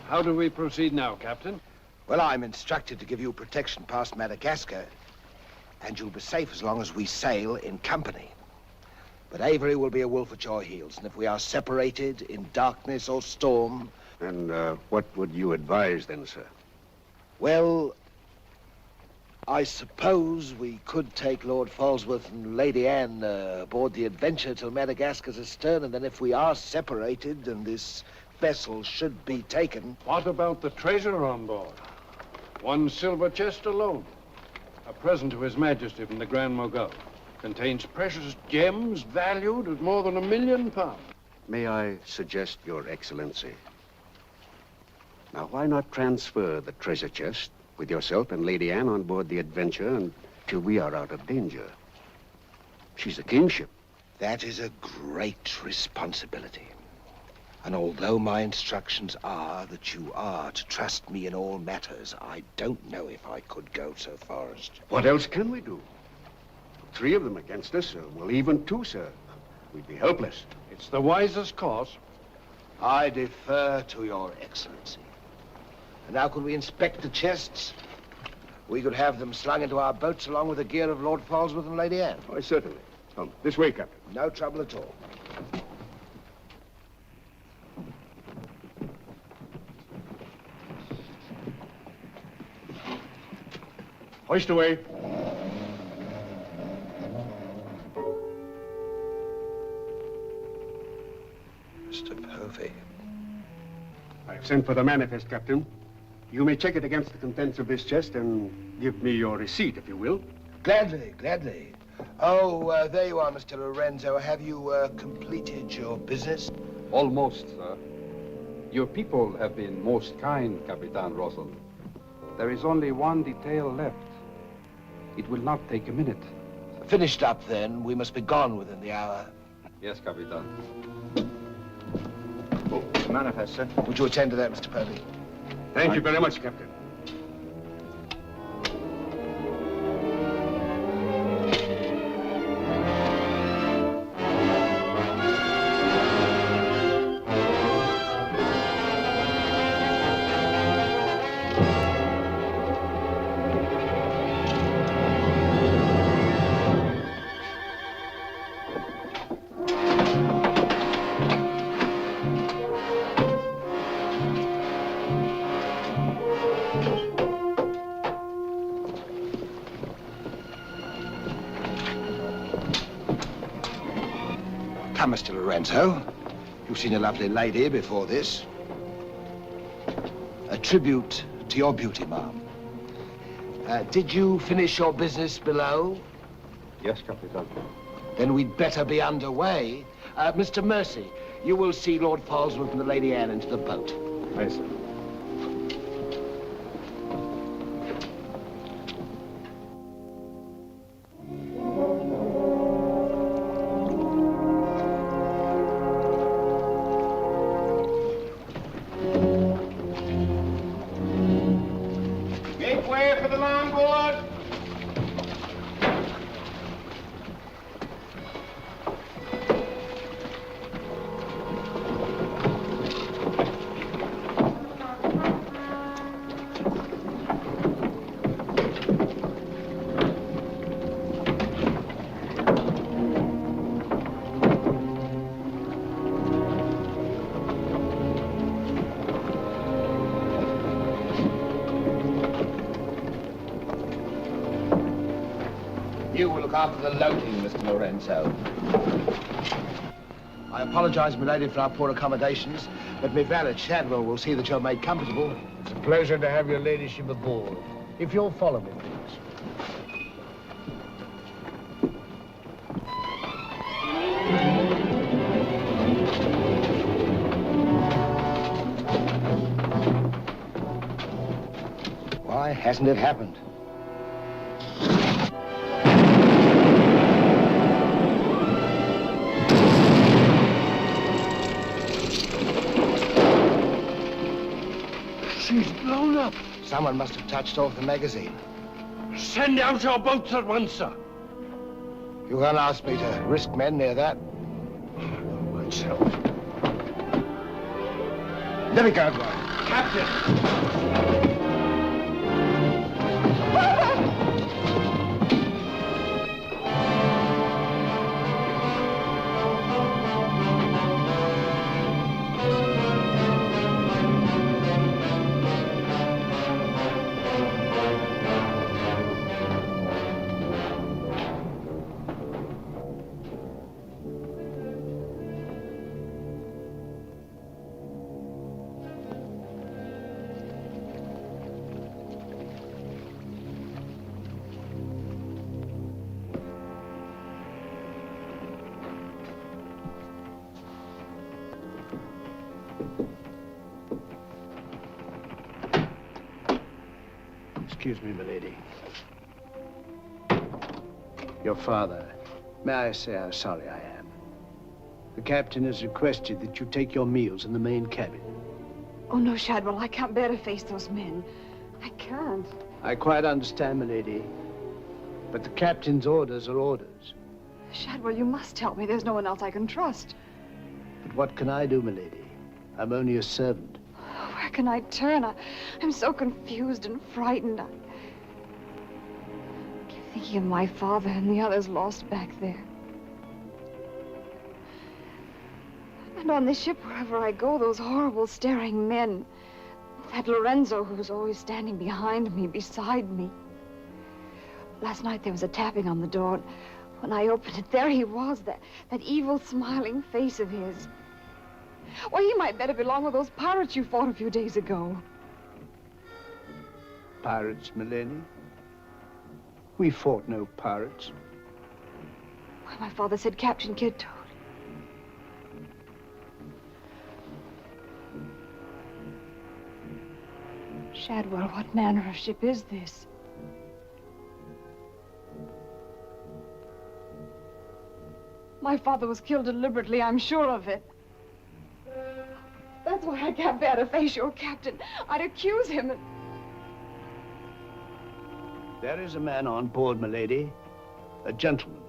How do we proceed now, Captain? Well, I'm instructed to give you protection past Madagascar, and you'll be safe as long as we sail in company. But Avery will be a wolf at your heels, and if we are separated in darkness or storm... And what would you advise then, sir? Well, I suppose we could take Lord Falsworth and Lady Anne aboard the Adventure till Madagascar's astern, and then if we are separated and this vessel should be taken... What about the treasure on board? One silver chest alone. A present to His Majesty from the Grand Mogul. Contains precious gems valued at more than £1 million. May I suggest, Your Excellency? Now, why not transfer the treasure chest with yourself and Lady Anne on board the Adventure until we are out of danger? She's a kingship. That is a great responsibility. And although my instructions are that you are to trust me in all matters, I don't know if I could go so far as to... What else can we do? 3 of them against us, well, even 2, sir. We'd be helpless. It's the wisest course. I defer to Your Excellency. And how could we inspect the chests? We could have them slung into our boats along with the gear of Lord Falsworth and Lady Anne. Why, certainly. Come, this way, Captain. No trouble at all. Hoist away. Mr. Povey. I've sent for the manifest, Captain. You may check it against the contents of this chest and give me your receipt, if you will. Gladly, gladly. Oh, there you are, Mr. Lorenzo. Have you completed your business? Almost, sir. Your people have been most kind, Capitan Russell. There is only one detail left. It will not take a minute. Finished up, then. We must be gone within the hour. Yes, Capitan. Oh, manifest, sir. Would you attend to that, Mr. Povey? Thank you very much, Captain. Come, Mr. Lorenzo. You've seen a lovely lady before this. A tribute to your beauty, ma'am. Did you finish your business below? Yes, Capitan. Then we'd better be underway. Mr. Mercy, you will see Lord Falsworth and the Lady Anne into the boat. Aye, sir. Make way for the longboard. You will look after the loading, Mr. Lorenzo. I apologize, milady, for our poor accommodations, but my valet Shadwell will see that you're made comfortable. It's a pleasure to have your ladyship aboard. If you'll follow me, please. Why hasn't it happened? She's blown up. Someone must have touched off the magazine. Send out your boats at once, sir. You can't ask me to risk men near that. Myself. Let me go, boy. Captain! Excuse me, milady. Your father. May I say how sorry I am? The captain has requested that you take your meals in the main cabin. Oh, no, Shadwell, I can't bear to face those men. I can't. I quite understand, milady. But the captain's orders are orders. Shadwell, you must help me. There's no one else I can trust. But what can I do, milady? I'm only a servant. Where can I turn? I'm so confused and frightened. I keep thinking of my father and the others lost back there. And on this ship, wherever I go, those horrible staring men. That Lorenzo who's always standing behind me, beside me. Last night there was a tapping on the door, and when I opened it, there he was, that evil smiling face of his. Why, he might better belong with those pirates you fought a few days ago. Pirates, milady? We fought no pirates. Why, my father said Captain Kidd told. Shadwell, what manner of ship is this? My father was killed deliberately, I'm sure of it. That's why I can't bear to face your captain. I'd accuse him and... There is a man on board, milady. A gentleman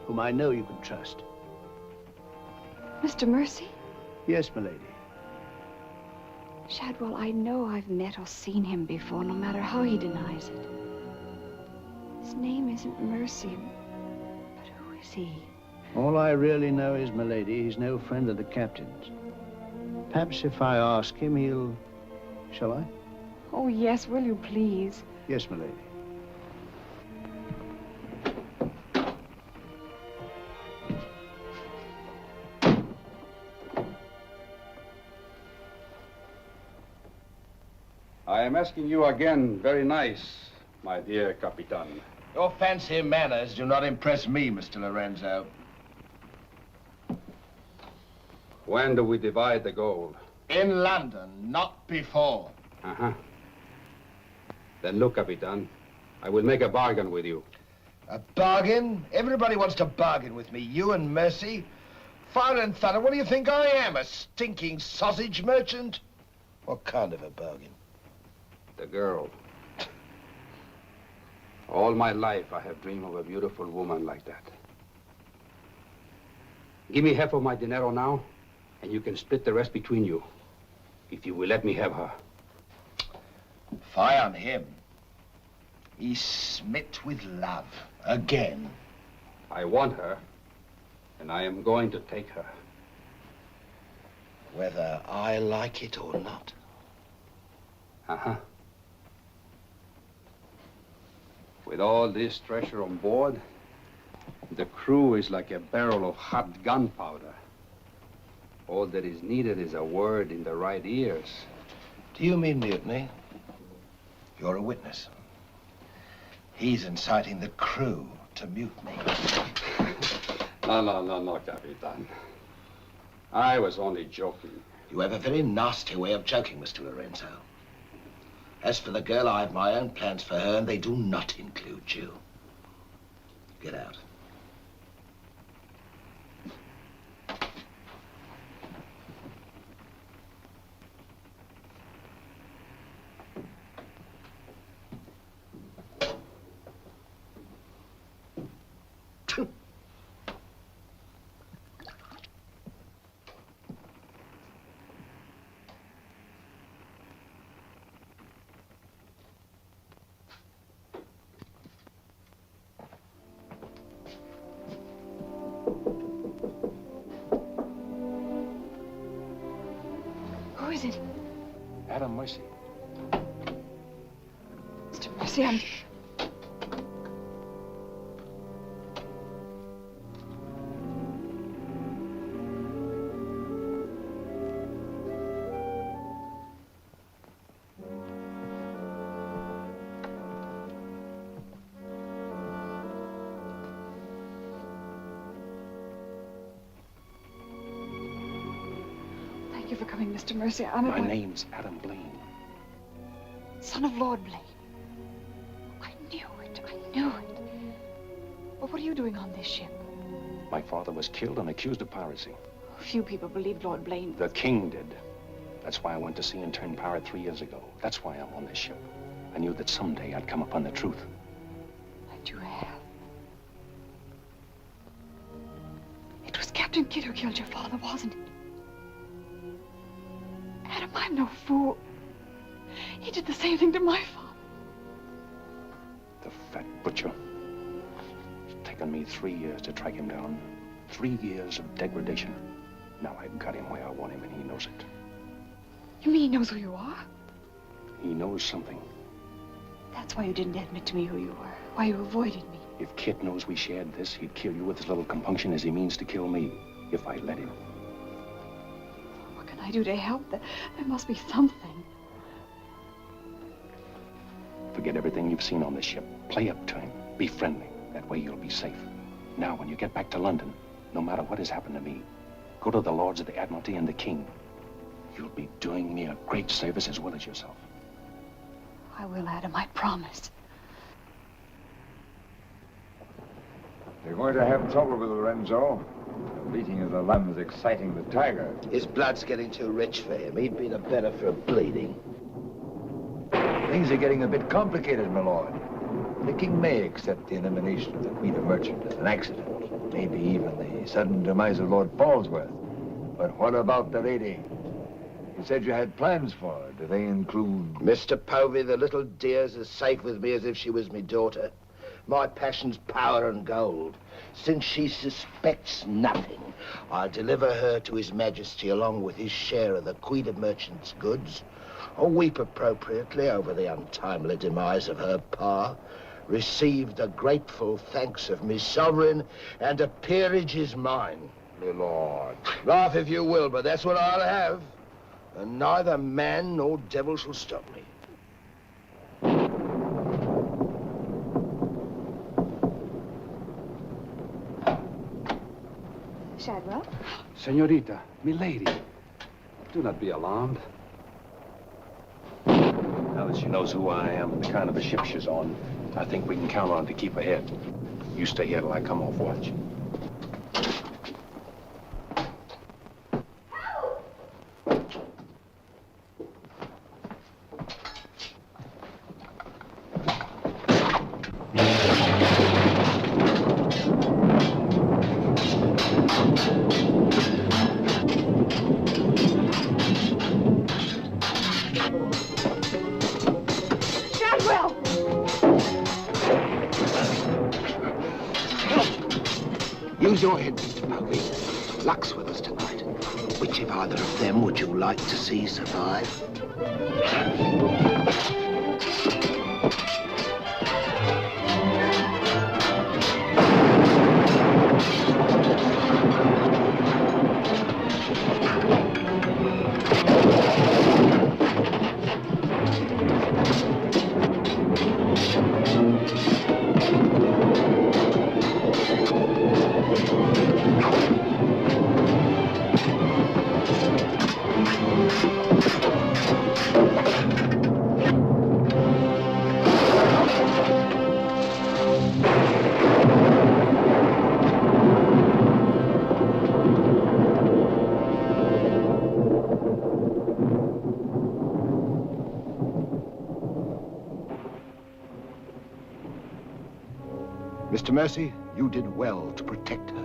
whom I know you can trust. Mr. Mercy? Yes, milady. Shadwell, I know I've met or seen him before, no matter how he denies it. His name isn't Mercy, but who is he? All I really know is, milady, he's no friend of the captain's. Perhaps if I ask him, he'll... Shall I? Oh, yes, will you please? Yes, milady. am asking you again, very nice, my dear Capitan. Your fancy manners do not impress me, Mr. Lorenzo. When do we divide the gold? In London, not before. Uh-huh. Then look, Capitan, I will make a bargain with you. A bargain? Everybody wants to bargain with me. You and Mercy. Fire and thunder, what do you think I am? A stinking sausage merchant? What kind of a bargain? The girl. All my life I have dreamed of a beautiful woman like that. Give me half of my dinero now, and you can split the rest between you, if you will let me have her. Fie on him. He's smit with love. Again. I want her, and I am going to take her. Whether I like it or not. Uh-huh. With all this treasure on board, the crew is like a barrel of hot gunpowder. All that is needed is a word in the right ears. Do you mean mutiny? You're a witness. He's inciting the crew to mutiny. No, Capitan. I was only joking. You have a very nasty way of joking, Mr. Lorenzo. As for the girl, I have my own plans for her, and they do not include you. Get out. Who is it? Adam Mercy. Mr. Mercy, I'm... Thank you for coming, Mr. Mercy. My name's Adam Blaine. Son of Lord Blaine. I knew it. I knew it. But what are you doing on this ship? My father was killed and accused of piracy. Few people believed Lord Blaine. The king did. That's why I went to sea and turned pirate 3 years ago. That's why I'm on this ship. I knew that someday I'd come upon the truth. And you have. It was Captain Kidd who killed your father, wasn't it? Adam, I'm no fool. He did the same thing to my father. The fat butcher. It's taken me 3 years to track him down. 3 years of degradation. Now I've got him where I want him, and he knows it. You mean he knows who you are? He knows something. That's why you didn't admit to me who you were. Why you avoided me. If Kit knows we shared this, he'd kill you with as little compunction as he means to kill me, if I let him. What can I do to help? There must be something. Forget everything you've seen on this ship. Play up to him. Be friendly. That way you'll be safe. Now, when you get back to London, no matter what has happened to me, go to the Lords of the Admiralty and the King. You'll be doing me a great service as well as yourself. I will, Adam. I promise. You're going to have trouble with Lorenzo. The beating of the lamb's exciting the tiger. His blood's getting too rich for him. He'd be the better for a bleeding. Things are getting a bit complicated, my lord. The king may accept the elimination of the Queen of Merchant as an accident. Maybe even the sudden demise of Lord Falsworth. But what about the lady? You said you had plans for her. Do they include... Mr. Povey, the little dear's as safe with me as if she was me daughter. My passion's power and gold. Since she suspects nothing, I'll deliver her to His Majesty along with his share of the Queen of Merchant's goods. I'll weep appropriately over the untimely demise of her pa, receive the grateful thanks of me sovereign, and a peerage is mine. My lord. Laugh if you will, but that's what I'll have. And neither man nor devil shall stop me. Shadwell? Senorita, milady, do not be alarmed. Now that she knows who I am and the kind of a ship she's on, I think we can count on her to keep ahead. You stay here till I come off watch. Use your head, Mr. Mowgli. Luck's with us tonight. Which of either of them would you like to see survive? Mr. Mercy, you did well to protect her.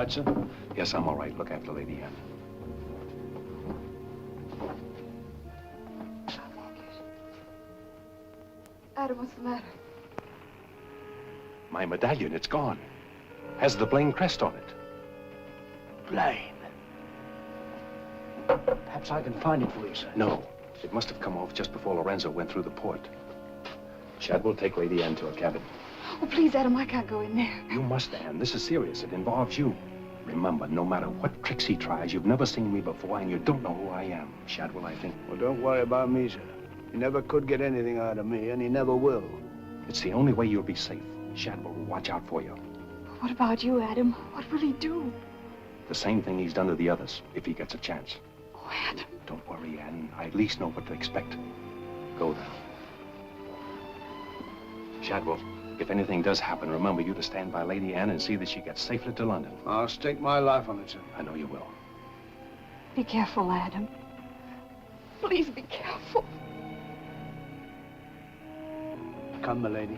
Sir? Yes, I'm all right. Look after Lady Anne. Adam, what's the matter? My medallion, it's gone. Has the Blaine crest on it. Blaine. Perhaps I can find it for you, sir. No, it must have come off just before Lorenzo went through the port. Shadwell, take Lady Anne to her cabin. Oh, please, Adam, I can't go in there. You must, Anne. This is serious. It involves you. Remember, no matter what tricks he tries, you've never seen me before, and you don't know who I am. Shadwell, I think. Well, don't worry about me, sir. He never could get anything out of me, and he never will. It's the only way you'll be safe. Shadwell will watch out for you. What about you, Adam? What will he do? The same thing he's done to the others, if he gets a chance. Oh, Adam. Don't worry, Anne. I at least know what to expect. Go then. Shadwell, if anything does happen, remember you to stand by Lady Anne and see that she gets safely to London. I'll stake my life on it, sir. I know you will. Be careful, Adam. Please be careful. Come, my lady.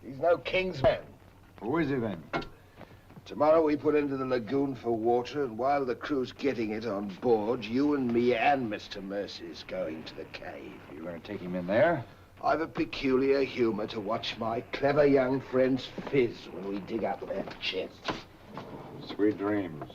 He's no king's man. Who is he then? Tomorrow we put into the lagoon for water, and while the crew's getting it on board, you and me and Mr. Mercy's going to the cave. You're going to take him in there? I've a peculiar humor to watch my clever young friends fizz when we dig up their chests. Sweet dreams.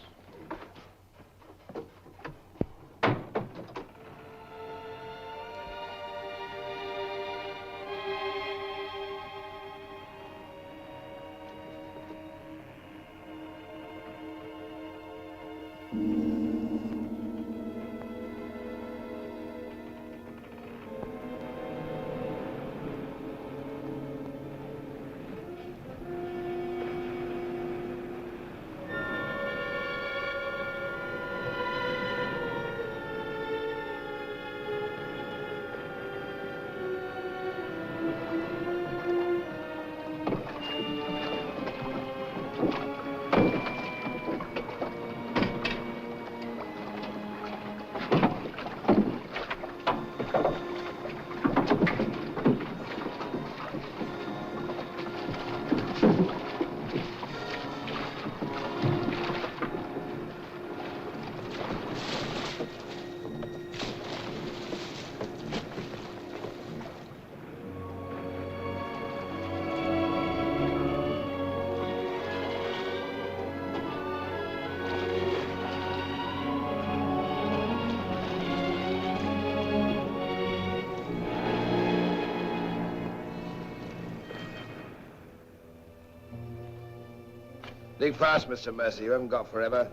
Think fast, Mr. Mercy. You haven't got forever.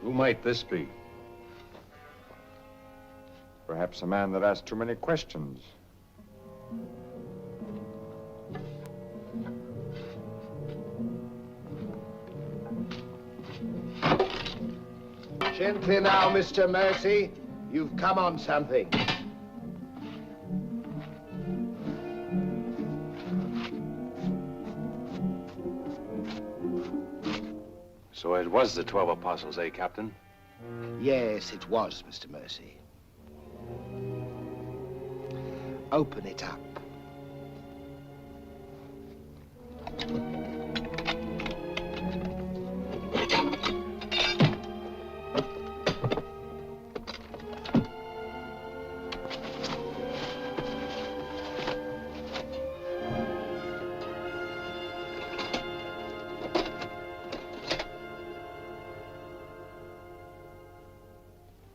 Who might this be? Perhaps a man that asked too many questions. Gently now, Mr. Mercy. You've come on something. So it was the 12 apostles, eh, Captain? Yes, it was, Mr. Mercy. Open it up.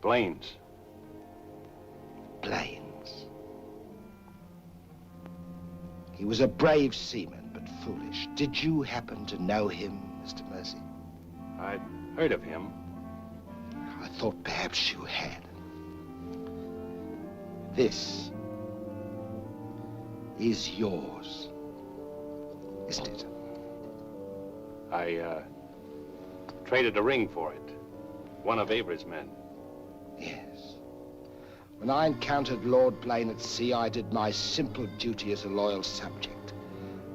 Blaines. Blaines. He was a brave seaman, but foolish. Did you happen to know him, Mr. Mercy? I'd heard of him. I thought perhaps you had. This is yours, isn't it? I, traded a ring for it. One of Avery's men. Yes. When I encountered Lord Blaine at sea, I did my simple duty as a loyal subject.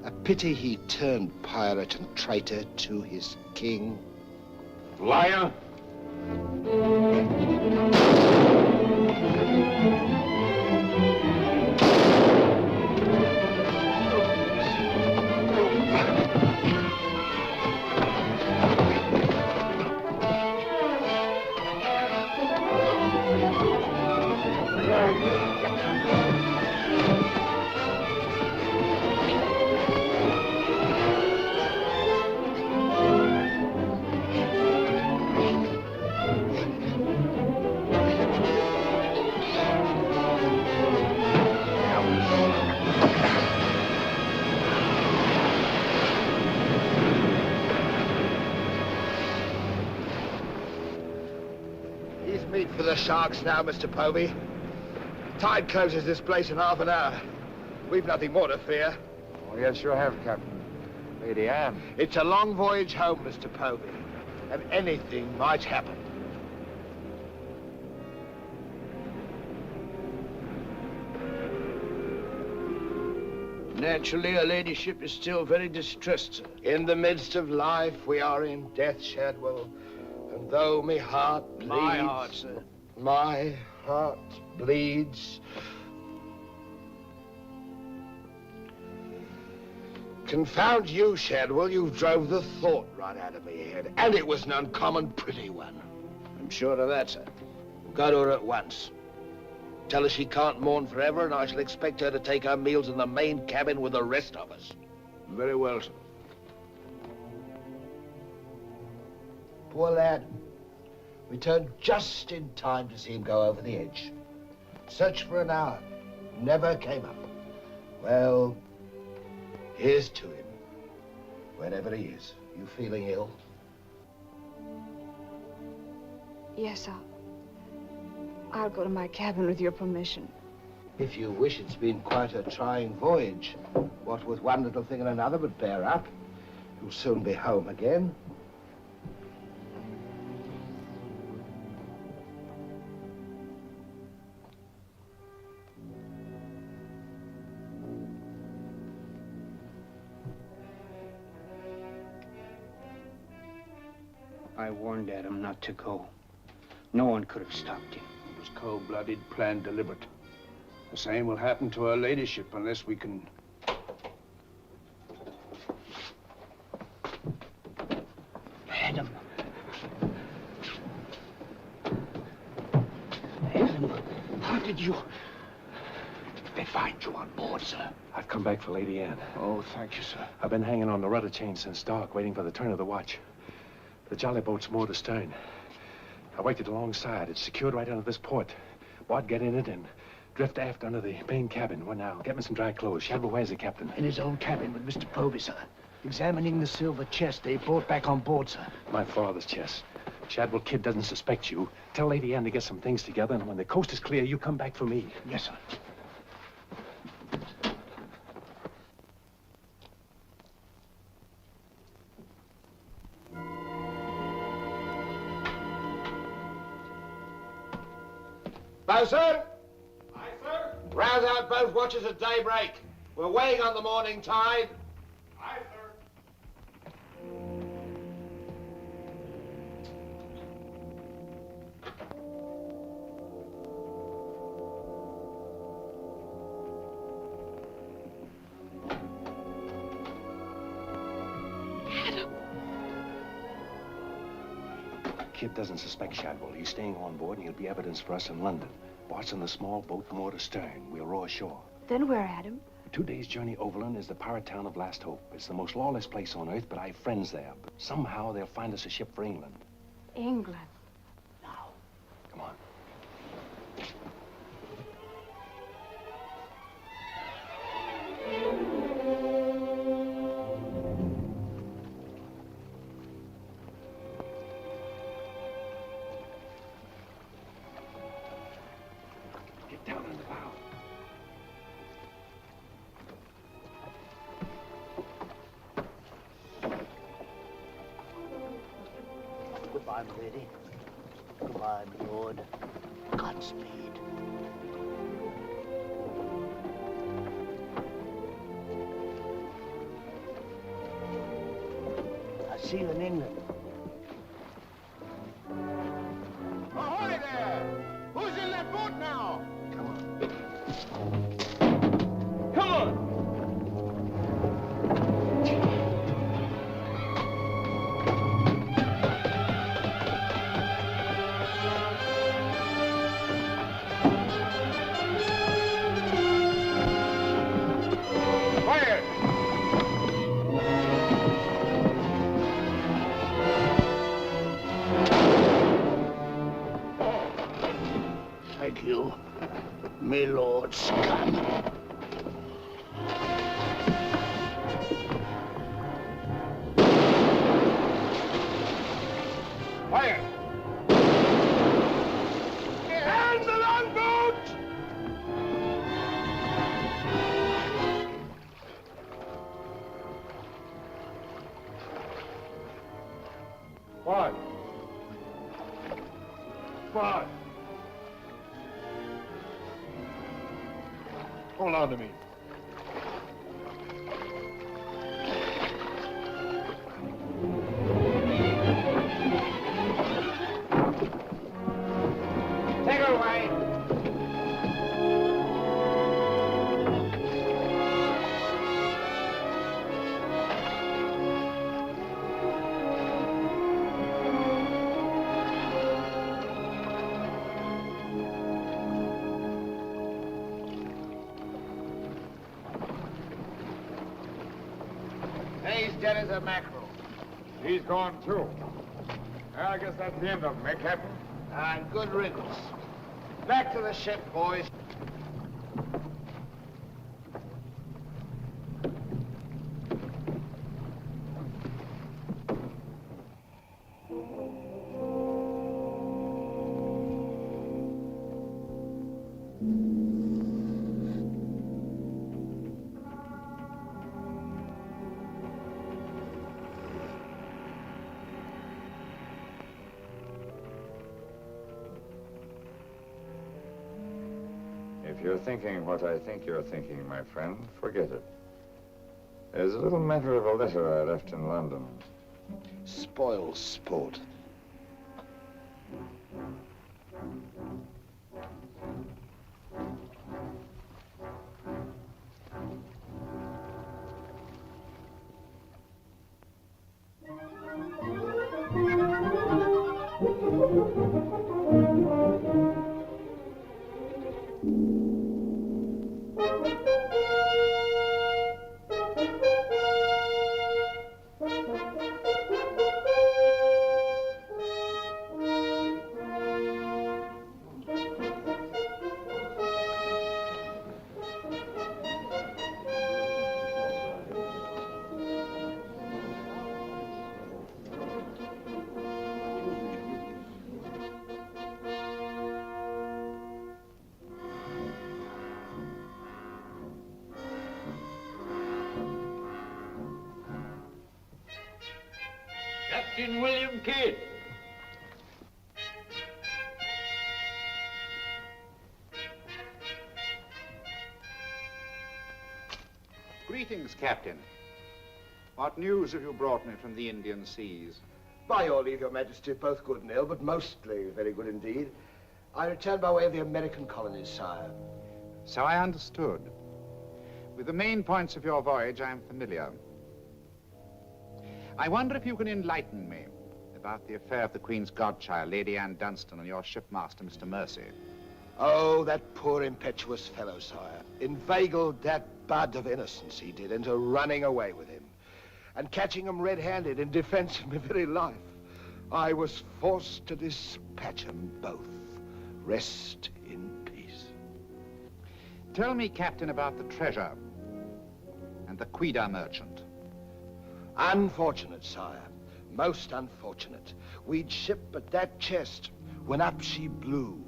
A pity he turned pirate and traitor to his king. Liar! For the sharks now, Mr. Povey. Tide closes this place in half an hour. We've nothing more to fear. Oh, yes, you have, Captain. Lady Anne. It's a long voyage home, Mr. Povey, and anything might happen. Naturally, her ladyship is still very distressed, sir. In the midst of life, we are in death, Shadwell. And though my heart bleeds... My heart, sir. My heart bleeds. Confound you, Shadwell. You drove the thought right out of my head. And it was an uncommon pretty one. I'm sure of that, sir. Go to her at once. Tell her she can't mourn forever, and I shall expect her to take her meals in the main cabin with the rest of us. Very well, sir. Poor lad. Returned just in time to see him go over the edge. Searched for an hour. Never came up. Well, here's to him. Wherever he is. You feeling ill? Yes, I'll go to my cabin with your permission. If you wish, it's been quite a trying voyage. What with one little thing and another, but bear up. You'll soon be home again. I warned Adam not to go. No one could have stopped him. It was cold-blooded, planned, deliberate. The same will happen to her ladyship unless we can... Adam. Adam, how did you... They find you on board, sir. I've come back for Lady Anne. Oh, thank you, sir. I've been hanging on the rudder chain since dark, waiting for the turn of the watch. The jolly boat's moored astern. I waited alongside. It's secured right under this port. Bart, get in it and Drift aft under the main cabin. Well, now, get me some dry clothes. Shadwell, where's the captain? In his own cabin with Mr. Povey, sir. Examining the silver chest they brought back on board, sir. My father's chest. Shadwell Kid doesn't suspect you. Tell Lady Anne to get some things together, and when the coast is clear, you come back for me. Yes, sir. Bosun! Aye, sir? Rouse out both watches at daybreak. We're weighing on the morning tide. Aye, sir. Kid doesn't suspect Shadwell. He's staying on board, and he'll be evidence for us in London. Boss in the small boat from more to stern. We'll row ashore. Then where, Adam? A 2 days' journey overland is the pirate town of Last Hope. It's the most lawless place on earth, but I have friends there. But somehow they'll find us a ship for England. England. Come on. Get down in the bow. Goodbye, my lady. Goodbye, my lord. Godspeed. I'll see you in England. Ahoy there! Who's in that boat now? Come on! Quiet! Thank you, my lord Scott. Quiet! And the longboat! What? What? Hold on to me. Take her away. He's dead as a mackerel. He's gone too. Well, I guess that's the end of him, eh, Captain? And good riddance. Back to the ship, boys. If you're thinking what I think you're thinking, my friend, forget it. There's a little matter of a letter I left in London. Spoil sport. Captain William Kidd. Greetings, Captain. What news have you brought me from the Indian seas? By your leave, Your Majesty, both good and ill, but mostly very good indeed. I returned by way of the American colonies, sire. So I understood. With the main points of your voyage, I am familiar. I wonder if you can enlighten me about the affair of the Queen's godchild, Lady Anne Dunstan, and your shipmaster, Mr. Mercy. Oh, that poor impetuous fellow, sire. Inveigled that bud of innocence he did into running away with him. And catching him red-handed in defense of my very life, I was forced to dispatch them both. Rest in peace. Tell me, Captain, about the treasure and the Quida merchant. Unfortunate, sire. Most unfortunate. We'd ship but that chest when up she blew,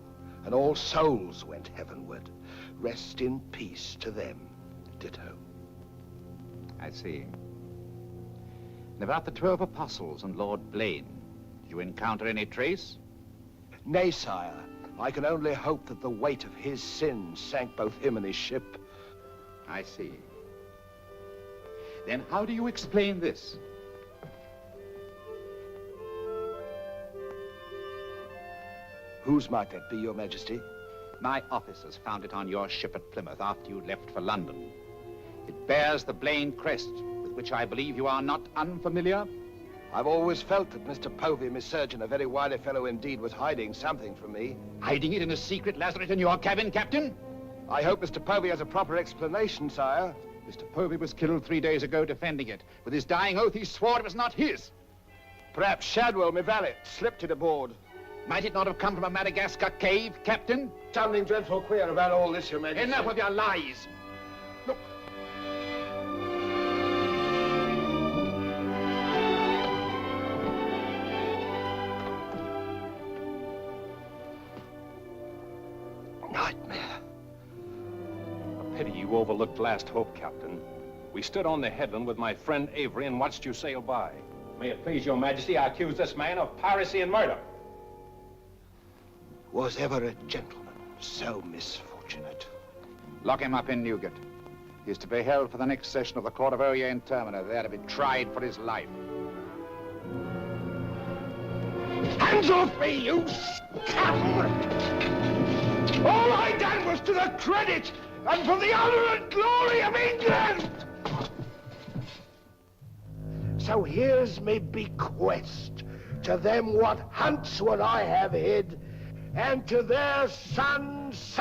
and all souls went heavenward. Rest in peace to them. Ditto. I see. And about the 12 apostles and Lord Blaine, did you encounter any trace? Nay, sire. I can only hope that the weight of his sins sank both him and his ship. I see. Then how do you explain this? Whose might that be, Your Majesty? My officers found it on your ship at Plymouth after you left for London. It bears the Blaine crest, with which I believe you are not unfamiliar. I've always felt that Mr. Povey, my surgeon, a very wily fellow indeed, was hiding something from me. Hiding it in a secret lazaret in your cabin, Captain? I hope Mr. Povey has a proper explanation, sire. Mr. Povey was killed 3 days ago defending it. With his dying oath, he swore it was not his. Perhaps Shadwell, my valet, slipped it aboard. Might it not have come from a Madagascar cave, Captain? Something dreadful queer about all this, Your Majesty. Enough of your lies. Look. Nightmare. A pity you overlooked last hope, Captain. We stood on the headland with my friend Avery and watched you sail by. May it please your Majesty, I accuse this man of piracy and murder. Was ever a gentleman so misfortunate? Lock him up in Newgate. He is to be held for the next session of the Court of Oyer in Termina, there to be tried for his life. Hands off me, you scoundrel! All I done was to the credit and for the honor and glory of England! So here's me bequest to them what hunts what I have hid, and to their sons,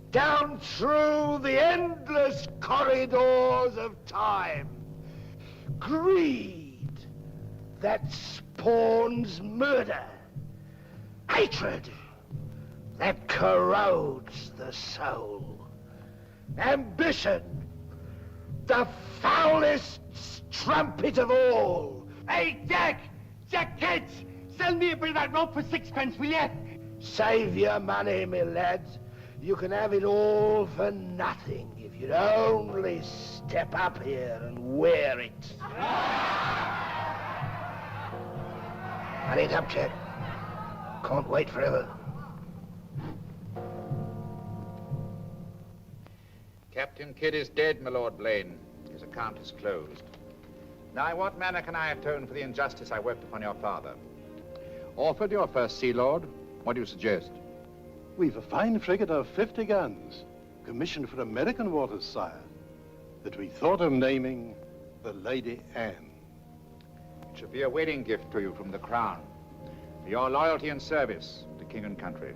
down through the endless corridors of time. Greed that spawns murder. Hatred that corrodes the soul. Ambition, the foulest strumpet of all. Hey, Jack! Jack Ketch! Sell me a bit of that rope for 6pence, will you? Save your money, my lads. You can have it all for nothing if you'd only step up here and wear it. Hurry it up, Jack. Can't wait forever. Captain Kidd is dead, my Lord Blaine. His account is closed. Now, in what manner can I atone for the injustice I worked upon your father? Orford, your first Sea Lord, what do you suggest? We've a fine frigate of 50 guns, commissioned for American waters, sire, that we thought of naming the Lady Anne. It should be a wedding gift to you from the Crown, for your loyalty and service to king and country.